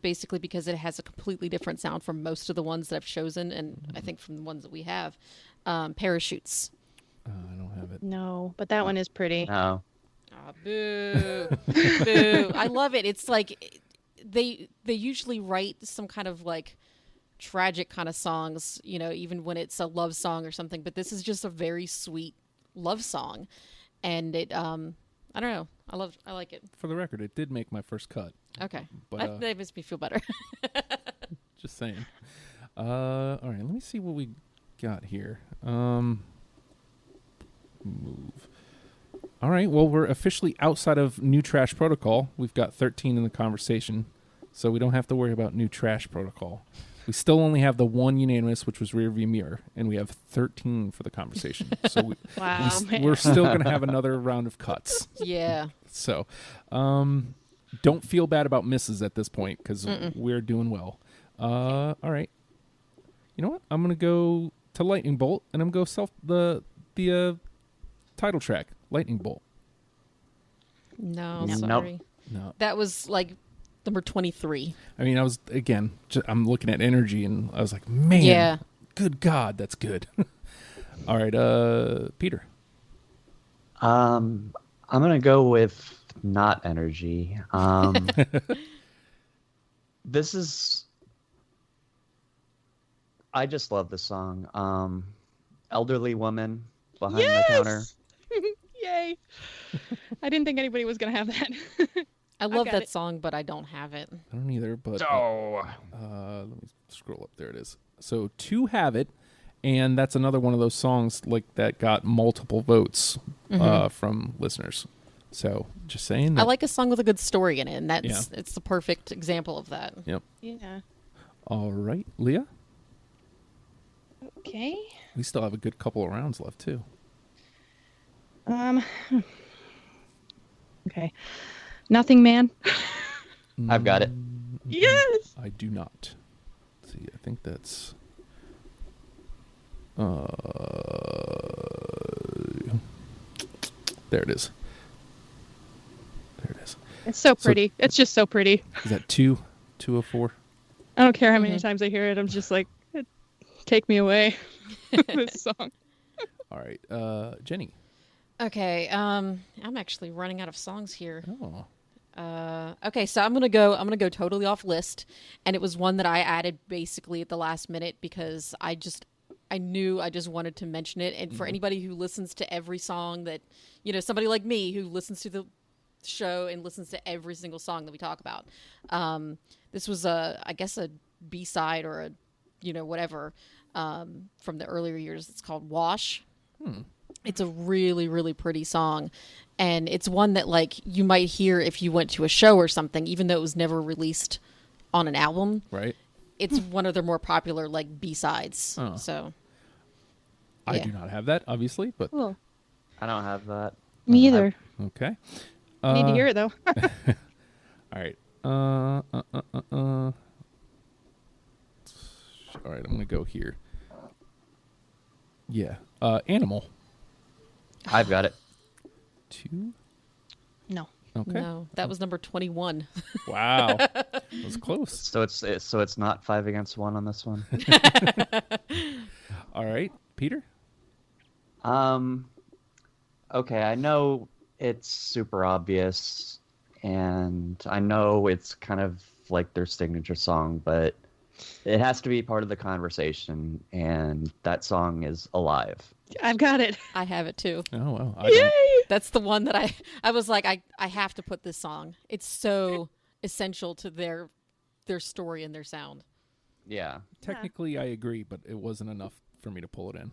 basically because it has a completely different sound from most of the ones that I've chosen, and I think from the ones that we have. Parachutes. I don't have it. No, but that one is pretty. No. Ah, boo. Boo. I love it. It's like they usually write some kind of like tragic kind of songs, even when it's a love song or something, but this is just a very sweet love song. And it I don't know. I like it. For the record, it did make my first cut. Okay. But That makes me feel better. just saying. All right, let me see what we got here. Move. All right, well, we're officially outside of New Trash Protocol. We've got 13 in the conversation, so we don't have to worry about New Trash Protocol. We still only have the one unanimous, which was Rearview Mirror, and we have 13 for the conversation. So Wow, we're still going to have another round of cuts. Yeah. So don't feel bad about misses at this point because we're doing well. All right. You know what? I'm going to go to Lightning Bolt, and I'm going to go the title track, Lightning Bolt. No, Nope. sorry. No. That was like number 23. I mean, I was, again, I'm looking at energy, and I was like, man, Yeah. good God, that's good. All right, Peter. I'm gonna go with not energy. This is. I just love this song. Elderly woman behind the counter. Yay. I didn't think anybody was going to have that. I love got that it. song, but I don't have it. I don't either, but let me scroll up. There it is. So 2 have it, and that's another one of those songs like that got multiple votes from listeners. So just saying. That, I like a song with a good story in it, and it's the perfect example of that. Yep. Yeah. All right, Leah. Okay. We still have a good couple of rounds left too. Okay. Nothing Man. I've got it. Yes. I do not. Let's see, I think that's. There it is. There it is. It's so pretty. It's just so pretty. Is that 204? I don't care how many times I hear it. I'm just like, take me away. This song. All right, Jenny. Okay, I'm actually running out of songs here. Oh. Okay, so I'm gonna go totally off list, and it was one that I added basically at the last minute because I knew I just wanted to mention it. And for anybody who listens to every song that, somebody like me who listens to the show and listens to every single song that we talk about, this was I guess a B-side or a, whatever, from the earlier years. It's called Wash. It's a really, really pretty song. And it's one that, like, you might hear if you went to a show or something, even though it was never released on an album. Right. It's one of their more popular, like, B-sides. Oh. So, I yeah. do not have that, obviously, but Cool. I don't have that. Me either. okay. I need to hear it though. All right. All right, I'm going to go here. Yeah. Animal. I've got it. 2. No. Okay. no, that was number 21. Wow. That was close. So it's not 5 against 1 on this one. All right, Peter. Okay, I know it's super obvious, and I know it's kind of like their signature song, but it has to be part of the conversation, and that song is Alive. I've got it. I have it too. Oh wow! Yay! That's the one that I was like, I have to put this song. It's so essential to their story and their sound. Yeah. Technically, I agree, but it wasn't enough for me to pull it in.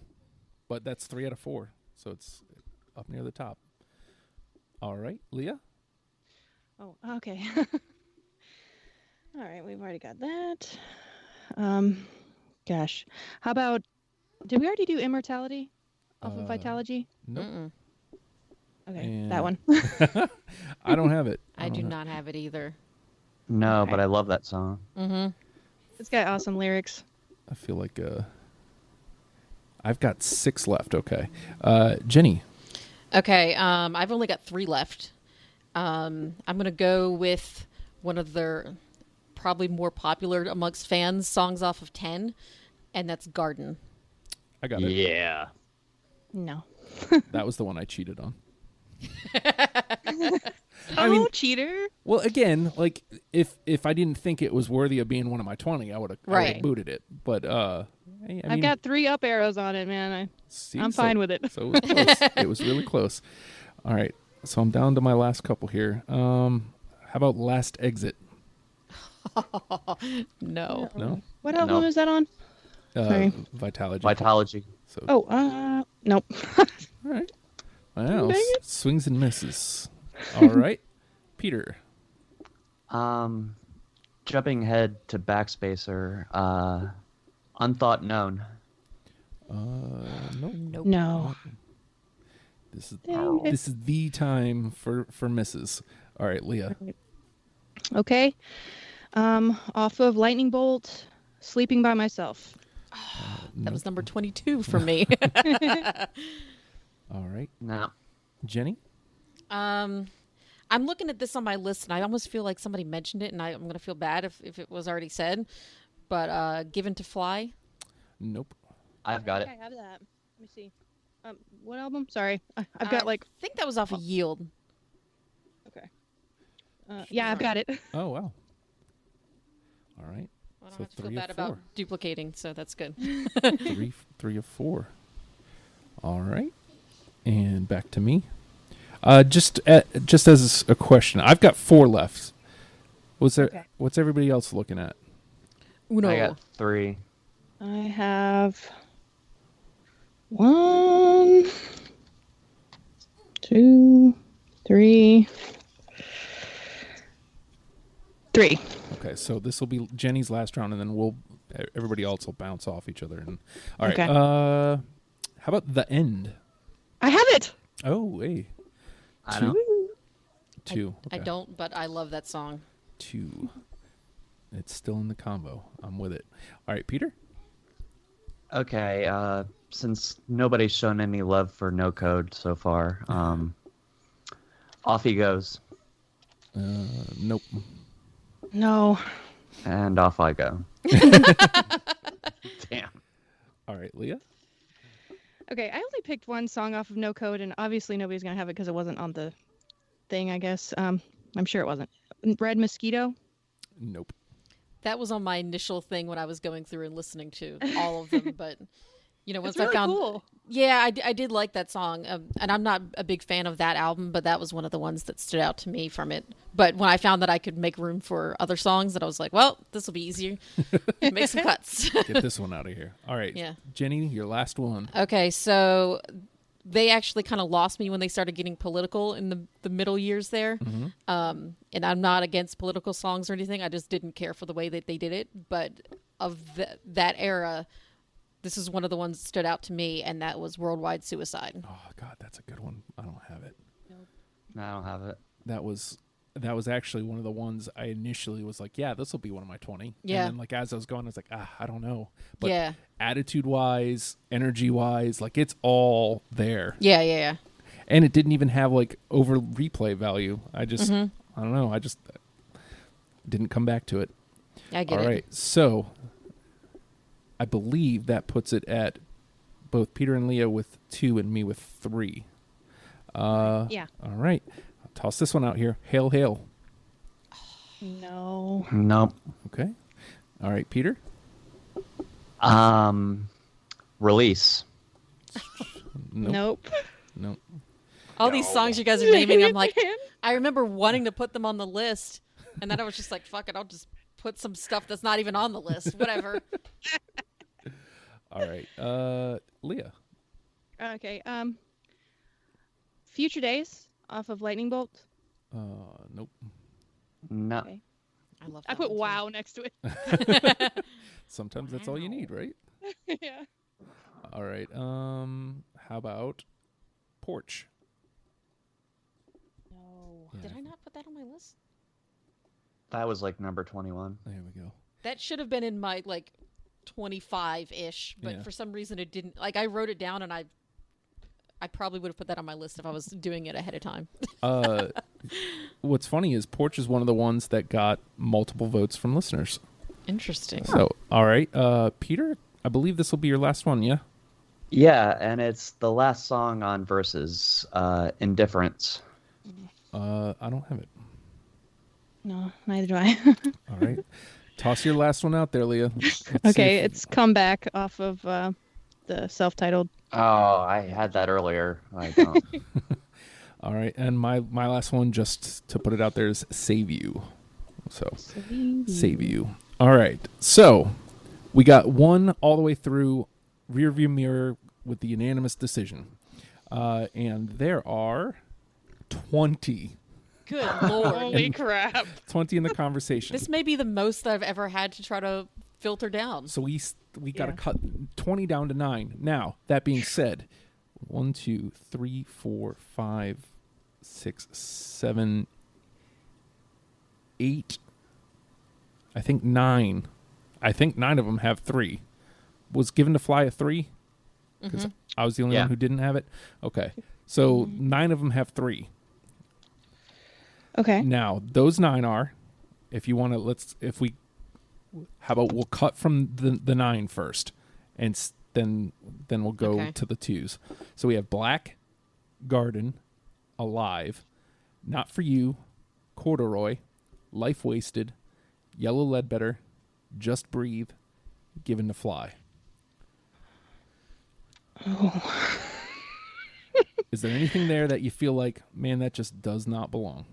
But that's 3 out of 4, so it's up near the top. All right, Leah? Oh, okay. All right, we've already got that. Gosh, how about? Did we already do Immortality off of Vitalogy? Nope. Mm-mm. Okay, And that one. I don't have it. I do not have it either. No, Okay. but I love that song. Mm-hmm. It's got awesome lyrics. I feel like I've got 6 left. Okay, Jennie. Okay, I've only got 3 left. I'm gonna go with one of their probably more popular amongst fans songs off of 10, and that's Garden. I got it. Yeah. No. That was the one I cheated on. Oh, cheater! Well, again, like if I didn't think it was worthy of being one of my 20, I would have Right. booted it. But I mean, I've got 3 up arrows on it, man. see, I'm so- fine with it. So it was close. It was really close. All right, so I'm down to my last couple here. How about Last Exit? No. No, What album No. is that on? Sorry. Vitalogy. Vitalogy. So Oh, nope. all right. Wow, Dang it. swings and misses. All right, Peter. Jumping ahead to Backspacer, Unthought Known. Nope. Nope. No. This is Dang it. this is the time for misses. All right, Leah. Okay. Off of Lightning Bolt, Sleeping by Myself. That was number 22 for me. All right, No. Jennie. I'm looking at this on my list, and I almost feel like somebody mentioned it, and I'm going to feel bad if it was already said. But Given to Fly. Nope. I've got it. I have that. Let me see. What album? Sorry. I've got I think that was off of Yield. Okay. Yeah, I've got it. Oh wow. All right. I don't So have to feel 3 of bad about 4. duplicating, so that's good. three of 4. All right, and back to me. Just as a question, I've got 4 left. Okay. What's everybody else looking at? Uno. I got 3. I have 1, 2, 3. 3. Okay, so this will be Jenny's last round, and then everybody else will bounce off each other. And all right, Okay. how about The End? I have it. Oh, hey, I don't. 2. I Okay. don't, but I love that song. 2. It's still in the combo. I'm with it. All right, Peter. Okay, since nobody's shown any love for No Code so far, off he goes, Nope. No. and off I go. Damn. All right, Leah. Okay, I only picked one song off of No Code, and obviously nobody's gonna have it because it wasn't on the thing. I guess. I'm sure it wasn't. Red Mosquito. Nope. That was on my initial thing when I was going through and listening to all of them, but once It's really I found, cool. yeah, I did like that song, and I'm not a big fan of that album, but that was one of the ones that stood out to me from it. But when I found that I could make room for other songs, that I was like, well, this will be easier. Make some cuts. Get this one out of here. All right. Yeah. Jenny, your last one. Okay, so they actually kind of lost me when they started getting political in the middle years there. And I'm not against political songs or anything. I just didn't care for the way that they did it. But of that era, this is one of the ones that stood out to me, and that was Worldwide Suicide. Oh God, that's a good one. I don't have it. No, I don't have it. That was actually one of the ones I initially was like, yeah, this will be one of my 20. Yeah. And then like as I was going, I was like, I don't know. But Yeah. attitude wise, energy wise, like it's all there. Yeah. And it didn't even have like over replay value. I just I don't know. I just didn't come back to it. I get All it. right. So I believe that puts it at both Peter and Leah with 2 and me with 3. Yeah. All right. I'll toss this one out here. Hail, hail. No. Nope. Okay. All right, Peter. Release. Nope. Nope. All these songs you guys are naming, I'm like, I remember wanting to put them on the list, and then I was just like, fuck it, I'll just put some stuff that's not even on the list. Whatever. All right. Leah. Okay. Future Days off of Lightning Bolt. Nope. No. Okay. I love I that put one, too. wow next to it. Sometimes that's all you need, right? Yeah. All right. How about Porch? No. Yeah. Did I not put that on my list? That was like number 21. There we go. That should have been in my, like, 25-ish, but Yeah. for some reason it didn't. Like, I wrote it down, and I probably would have put that on my list if I was doing it ahead of time. What's funny is Porch is one of the ones that got multiple votes from listeners. Interesting. So, all right. Peter, I believe this will be your last one, yeah? Yeah, and it's the last song on Versus, Indifference. I don't have it. No, neither do I. All right. Toss your last one out there, Leah. Let's see Okay, if- it's Comeback off of the self-titled. Oh, I had that earlier. I don't. All right. And my last one, just to put it out there, is Save You. So, Save You. All right. So, we got one all the way through rearview mirror with the unanimous decision. And there are 20. Good Lord. Holy crap. 20 in the conversation. This may be the most I've ever had to try to filter down. So we got to Yeah. cut 20 down to 9. Now, that being said, 1, 2, 3, 4, 5, 6, 7, 8. I think 9. I think 9 of them have 3. Was Given to Fly a 3? Because I was the only Yeah. one who didn't have it. Okay. So 9 of them have 3. Okay. Now, those 9 are, if you want to, how about we'll cut from the 9 first, and then we'll go Okay. to the 2s. So we have Black, Garden, Alive, Not For You, Corduroy, Life Wasted, Yellow Ledbetter, Just Breathe, Given to Fly. Oh. Is there anything there that you feel like, man, that just does not belong?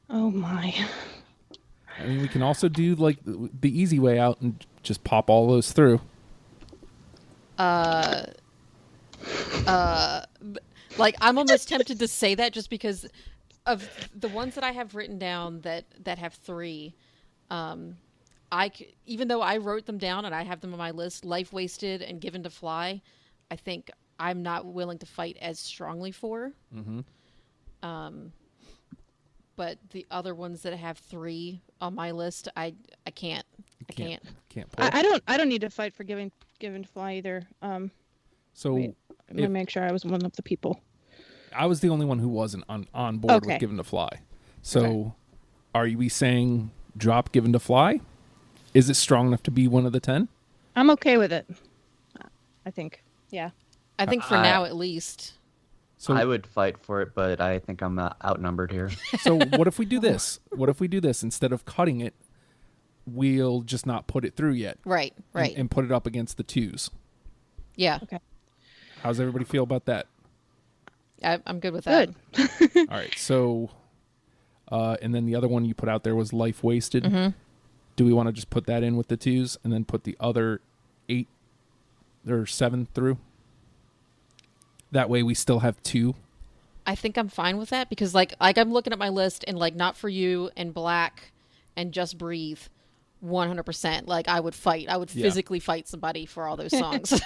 Oh my. I mean, we can also do like the easy way out and just pop all those through. Like, I'm almost tempted to say that just because of the ones that I have written down that have 3. Even though I wrote them down and I have them on my list, Life Wasted and Given to Fly, I think I'm not willing to fight as strongly for. But the other ones that have 3 on my list, I can't. I can't. Can't pull. I don't need to fight for Given to Fly either. So Wait, I'm gonna make sure I was one of the people. I was the only one who wasn't on board Okay. with Given to Fly. So are we saying drop Given to Fly? Is it strong enough to be one of the 10? I'm okay with it. I think. Yeah. I think for now, at least. So I would fight for it, but I think I'm outnumbered here. So what if we do this? What if we do this? Instead of cutting it, we'll just not put it through yet. Right. And put it up against the 2s. Yeah. Okay. How's everybody feel about that? I'm good with that. Good. All right. So, and then the other one you put out there was Life Wasted. Mm-hmm. Do we want to just put that in with the 2s and then put the other 8 or 7 through? That way we still have 2. I think I'm fine with that because like I'm looking at my list and like Not For You and Black and Just Breathe 100%. Like I would fight. I would physically fight somebody for all those songs.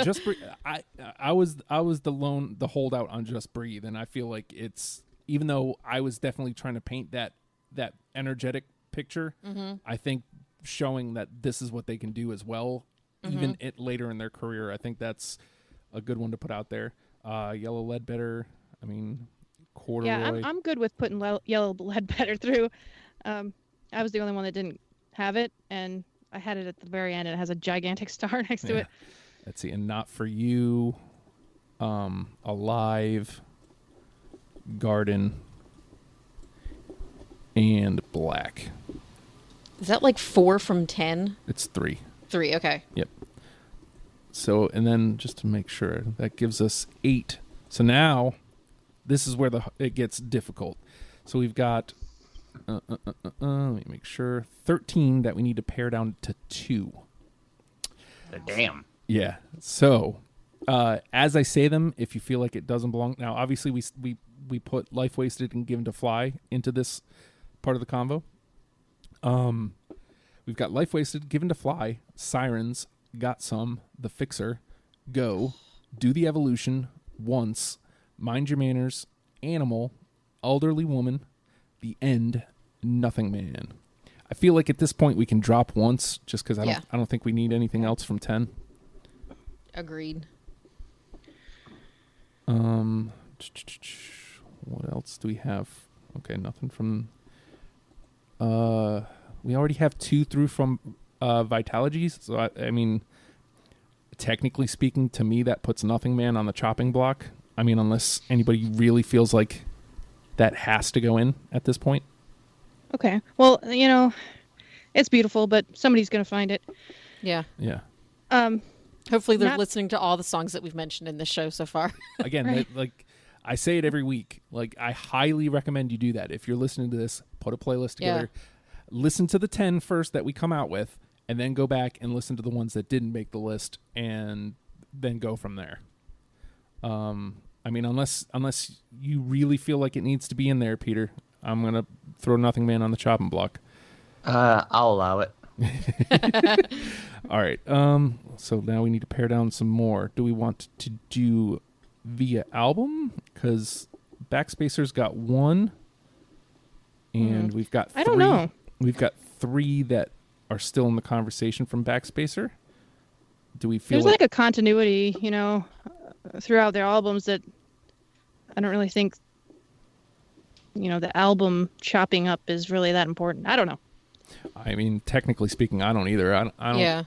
Just Breathe. I was the holdout on Just Breathe, and I feel like it's, even though I was definitely trying to paint that energetic picture, I think showing that this is what they can do as well, even later in their career, I think that's a good one to put out there. Yellow Ledbetter, I mean, Corduroy. Yeah, I'm good with putting Yellow Ledbetter through. I was the only one that didn't have it, and I had it at the very end, and it has a gigantic star next to it. Let's see, and Not For You, Alive, Garden, and Black. Is that like 4 from 10? It's 3. 3, okay. Yep. So, and then just to make sure, that gives us 8. So now, this is where it gets difficult. So we've got, let me make sure, 13 that we need to pare down to 2. Damn. Yeah. So, as I say them, if you feel like it doesn't belong, now obviously we put Life Wasted and Given to Fly into this part of the convo. We've got Life Wasted, Given to Fly, Sirens, Got Some, The Fixer, Go, Do the Evolution, Once, Mind Your Manners, Animal, Elderly Woman, The End, Nothing Man. I feel like at this point we can drop Once just because I don't think we need anything else from 10. Agreed. What else do we have? Okay, nothing from. We already have 2 through from Vitalogy, so I mean, technically speaking, to me that puts Nothing Man on the chopping block. I mean, unless anybody really feels like that has to go in at this point. Okay. Well, it's beautiful, but somebody's going to find it. Yeah. Yeah. Hopefully they're listening to all the songs that we've mentioned in this show so far. Again, right. I say it every week. Like, I highly recommend you do that. If you're listening to this, put a playlist together. Yeah. Listen to the 10 first that we come out with, and then go back and listen to the ones that didn't make the list, and then go from there. I mean, unless you really feel like it needs to be in there, Peter, I'm going to throw Nothing Man on the chopping block. I'll allow it. All right. So now we need to pare down some more. Do we want to do via album? Because Backspacer's got 1, and we've got 3. I don't know. We've got 3 that are still in the conversation from Backspacer. Do we feel there's like a continuity, throughout their albums that I don't really think, the album chopping up is really that important. I don't know. I mean, technically speaking, I don't either. I don't. Yeah.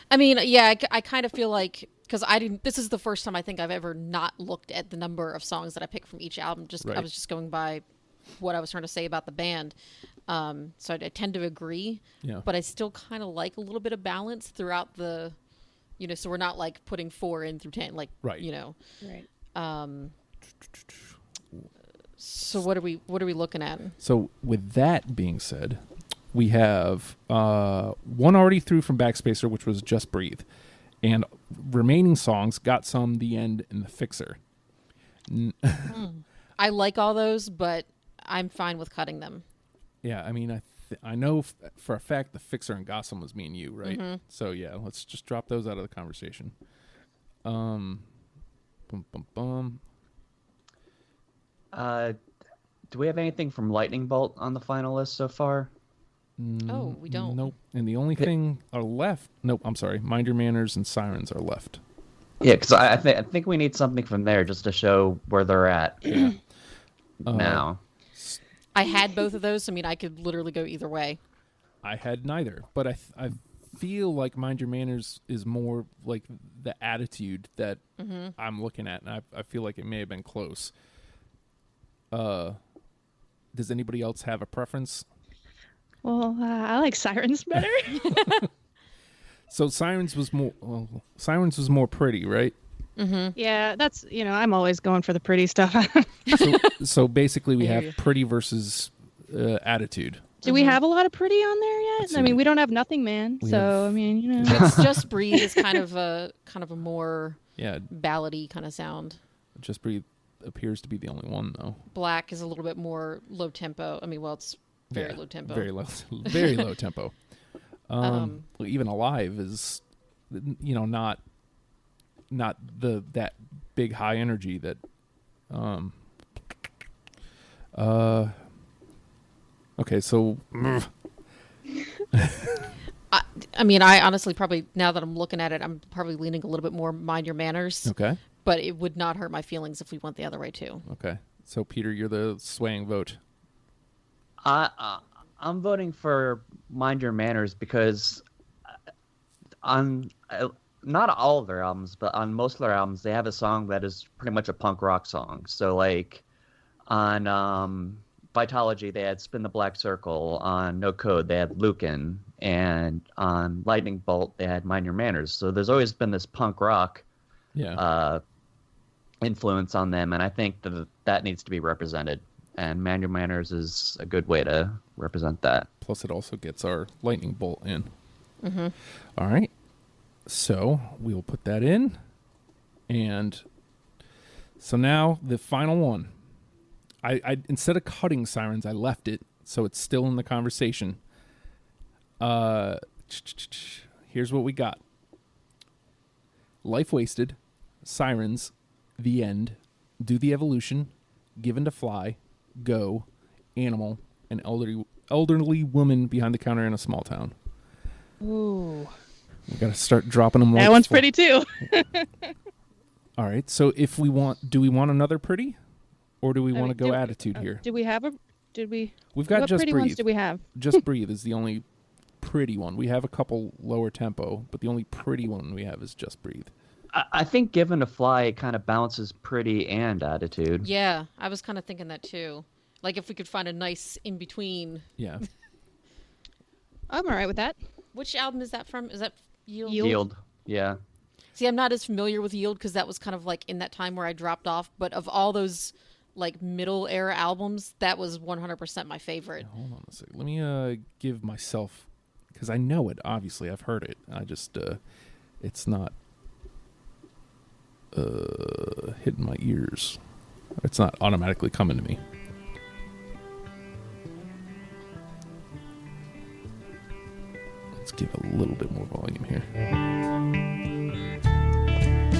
I mean, yeah, I kind of feel like, because this is the first time I think I've ever not looked at the number of songs that I picked from each album. Right. I was just going by what I was trying to say about the band. So I tend to agree, but I still kind of like a little bit of balance throughout the, so we're not like putting 4 in through 10, like, right. Right. So what are we looking at? So with that being said, we have 1 already through from Backspacer, which was Just Breathe, and remaining songs, Got Some, The End, and The Fixer. I like all those, but I'm fine with cutting them. Yeah, I mean, I know for a fact The Fixer and Got Some was me and you, right? Mm-hmm. So yeah, let's just drop those out of the conversation. Bum, bum, bum. Do we have anything from Lightning Bolt on the final list so far? Oh, we don't. Nope. And the only thing are left. Nope. I'm sorry. Mind Your Manners and Sirens are left. Yeah, because I think we need something from there just to show where they're at. Yeah. Now. I had both of those. I mean, I could literally go either way. I had neither, but I feel like Mind Your Manners is more like the attitude that I'm looking at, and I feel like it may have been close. Does anybody else have a preference? Well, I like Sirens better. So Sirens was more pretty, right? Mm-hmm. Yeah, that's I'm always going for the pretty stuff. so basically, we have pretty versus attitude. Do we have a lot of pretty on there yet? I mean, we don't have Nothing Man, I mean, Just Breathe is kind of a more ballady kind of sound. Just Breathe appears to be the only one, though. Black is a little bit more low tempo. I mean, well, it's very low tempo. Very low tempo. Even Alive is, not that big high energy that. Okay, so. I mean, I honestly probably, now that I'm looking at it, I'm probably leaning a little bit more Mind Your Manners. Okay. But it would not hurt my feelings if we went the other way, too. Okay. So, Peter, you're the swaying vote. I'm voting for Mind Your Manners because on not all of their albums, but on most of their albums, they have a song that is pretty much a punk rock song. So, like, on Vitology, they had Spin the Black Circle. On No Code, they had Lucan. And on Lightning Bolt, they had Mind Your Manners. So there's always been this punk rock influence on them, and I think that needs to be represented. And Mind Your Manners is a good way to represent that. Plus, it also gets our Lightning Bolt in. Mm-hmm. All right. So we will put that in. And so now the final one. I instead of cutting Sirens, I left it so it's still in the conversation. Here's what we got. Life Wasted, Sirens, The End, Do the Evolution, Given to Fly, Go, Animal, and elderly woman behind the counter in a small town. Ooh. We got to start dropping them. That one's pretty too. All right. So if we want, do we want another pretty, or do we want to go attitude here? We've got what Just pretty Breathe. ones do we have? Just Breathe is the only pretty one. We have a couple lower tempo, but the only pretty one we have is Just Breathe. I think Given to Fly kind of balances pretty and attitude. Yeah, I was kind of thinking that too. Like if we could find a nice in between. Yeah. I'm all right with that. Which album is that from? Is that Yield? Yield. Yeah. See, I'm not as familiar with Yield because that was kind of like in that time where I dropped off. But of all those like middle era albums, that was 100% my favorite. Hold on a second. Let me give myself, because I know it. Obviously, I've heard it. I just it's not hitting my ears. It's not automatically coming to me. Let's give a little bit more volume here.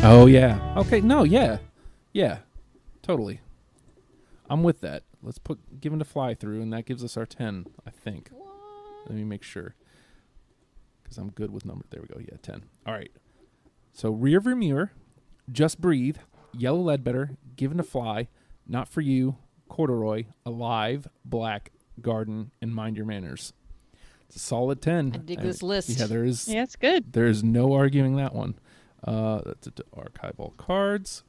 Oh yeah. Okay. No. Yeah. Yeah. Totally. I'm with that. Let's put Given to Fly through, and that gives us our 10. I think. What? Let me make sure, because I'm good with numbers. There we go. Yeah, 10. All right. So Rearview Mirror, Just Breathe, Yellow Ledbetter, Given to Fly, Not For You, Corduroy, Alive, Black, Garden, and Mind Your Manners. It's a solid 10. I dig this list. Yeah, there is. Yeah, it's good. There is no arguing that one. That's it to archival cards.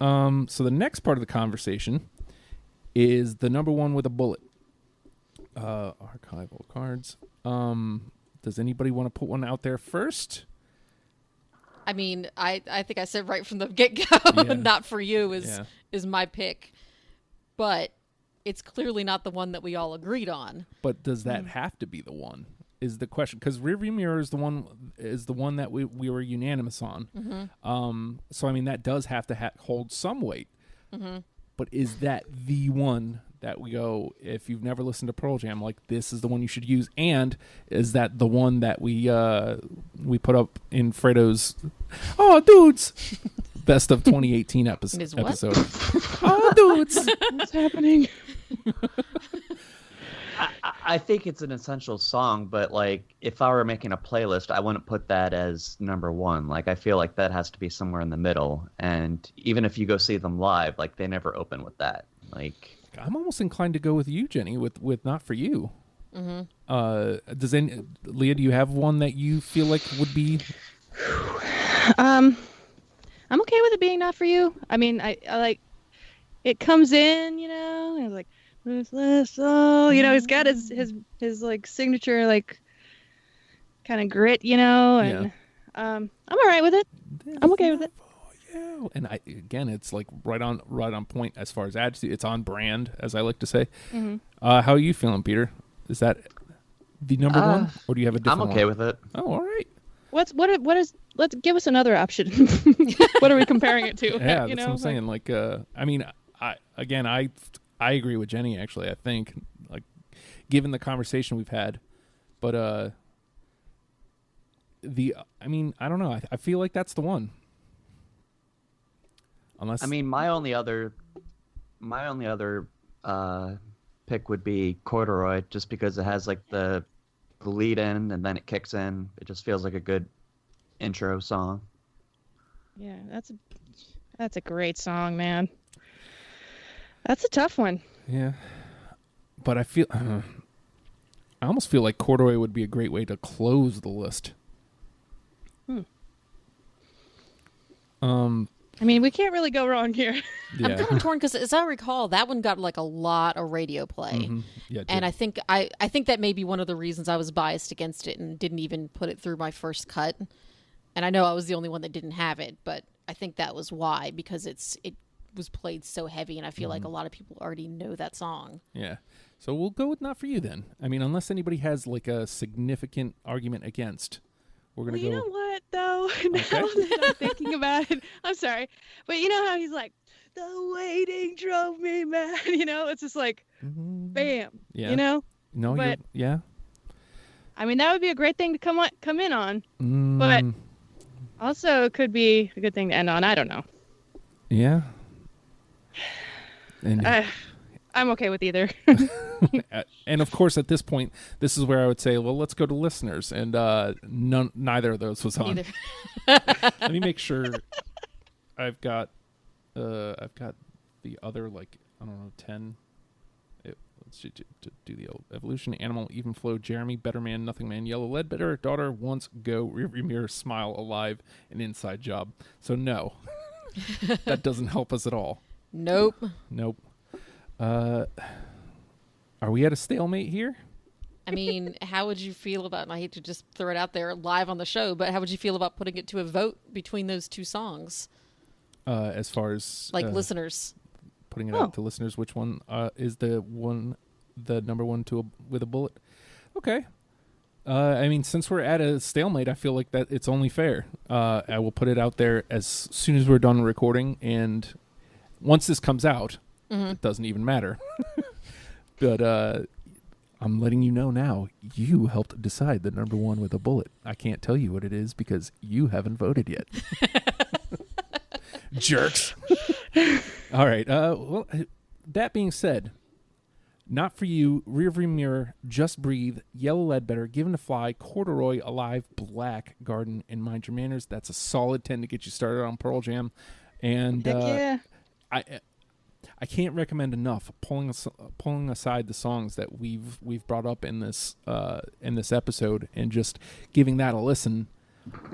So the next part of the conversation is the number one with a bullet. Archival cards. Does anybody want to put one out there first? I mean, I think I said right from the get-go, Yeah. Not For You is my pick. But it's clearly not the one that we all agreed on. But does that have to be the one? Is the question, because Rearview Mirror is the one that we were unanimous on. Mm-hmm. So I mean that does have to hold some weight. Mm-hmm. But is that the one that we go, if you've never listened to Pearl Jam, like this is the one you should use? And is that the one that we put up in Fredo's dudes best of 2018 episode? Oh dudes, What's happening? I think it's an essential song, but like if I were making a playlist, I wouldn't put that as number one. Like I feel like that has to be somewhere in the middle. And even if you go see them live, like they never open with that. Like I'm almost inclined to go with you, Jenny, with Not For You. Mm-hmm. Leah, do you have one that you feel like would be? I'm okay with it being Not For You. I mean, I like it comes in, and it's like ruthless. Oh, he's got his like signature like kind of grit, and I'm all right with it. I'm okay with it. Yeah, and it's like right on point as far as attitude. It's on brand, as I like to say. Mm-hmm. How are you feeling, Peter? Is that the number one, or do you have a different one? I'm okay with it. Oh, all right. What is? Let's give us another option. What are we comparing it to? Yeah, that's what I'm saying. Like, I mean, I agree with Jenny. Actually, I think like given the conversation we've had, but I don't know. I feel like that's the one. Unless my only other pick would be Corduroy, just because it has like the lead in and then it kicks in. It just feels like a good intro song. Yeah, that's a great song, man. That's a tough one. Yeah, but I feel I almost feel like Corduroy would be a great way to close the list. I mean, we can't really go wrong here. Yeah. I'm kind of torn because, as I recall, that one got like a lot of radio play. Mm-hmm. Yeah, it And did. I think that may be one of the reasons I was biased against it and didn't even put it through my first cut. And I know I was the only one that didn't have it, but I think that was why, because it was played so heavy, and I feel like a lot of people already know that song. Yeah. So we'll go with not for you then. I mean, unless anybody has like a significant argument against, we're going to Well, go. you know what, though? Now that I'm thinking about it, I'm sorry. But you know how he's like, the waiting drove me mad. It's just like, bam. Yeah. No, But yeah. I mean, that would be a great thing to come in on. But also it could be a good thing to end on. I don't know. Yeah. And I'm okay with either. and of course, at this point, this is where I would say, well, let's go to listeners, and neither of those was on. Let me make sure. I've got the other, like, I don't know, 10. Let's do the old evolution, animal, even flow, Jeremy, better man, nothing man, yellow, lead, better, daughter, once, go, rearview mirror, smile, alive, an inside job. So no, that doesn't help us at all. Nope. Are we at a stalemate here? I mean, how would you feel about, and I hate to just throw it out there live on the show, but how would you feel about putting it to a vote between those two songs? As far as listeners. Putting it out to listeners, which one is the number one with a bullet? Okay. I mean, since we're at a stalemate, I feel like that it's only fair. I will put it out there as soon as we're done recording, and once this comes out, it doesn't even matter. But I'm letting you know now, you helped decide the number one with a bullet. I can't tell you what it is because you haven't voted yet. Jerks. All right. Well, that being said, not for you, rearview mirror, just breathe, yellow ledbetter, given to fly, corduroy, alive, black, garden, and mind your manners. That's a solid 10 to get you started on Pearl Jam. And Heck yeah. I can't recommend enough pulling aside the songs that we've brought up in this episode and just giving that a listen.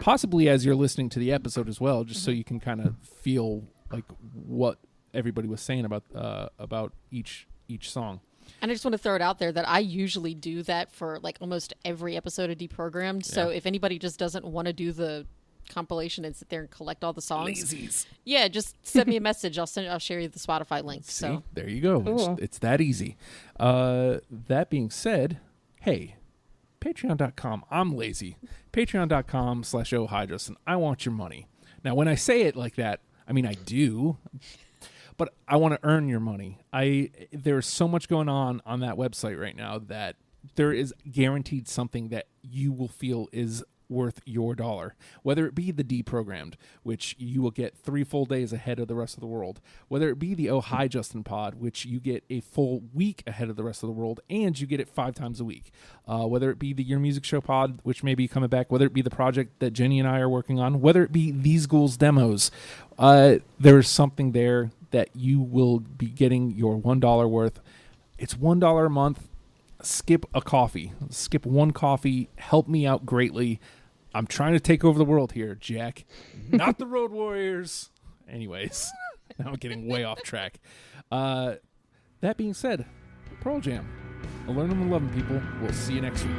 Possibly as you're listening to the episode as well, just so you can kind of feel like what everybody was saying about each song. And I just want to throw it out there that I usually do that for like almost every episode of Deprogrammed. So if anybody just doesn't want to do the compilation and sit there and collect all the songs, Lazies. Yeah, just send me a message. I'll share you the Spotify link. See, so there you go. Cool. It's that easy. That being said, hey, patreon.com. I'm lazy. Patreon.com/ohydrus, and I want your money. Now, when I say it like that, I mean I do, but I want to earn your money. There's so much going on that website right now that there is guaranteed something that you will feel is worth your dollar, whether it be the Deprogrammed, which you will get 3 full days ahead of the rest of the world, whether it be the Oh Hi Justin pod, which you get a full week ahead of the rest of the world, and you get it 5 times a week, whether it be the Your Music Show pod, which may be coming back, whether it be the project that Jennie and I are working on, whether it be These Ghouls demos, there's something there that you will be getting your $1 worth. It's $1 a month. Skip a coffee. Skip one coffee. Help me out greatly. I'm trying to take over the world here, Jack. Not the Road Warriors. Anyways, now I'm getting way off track. That being said, Pearl Jam. Learn them and love them, people. We'll see you next week.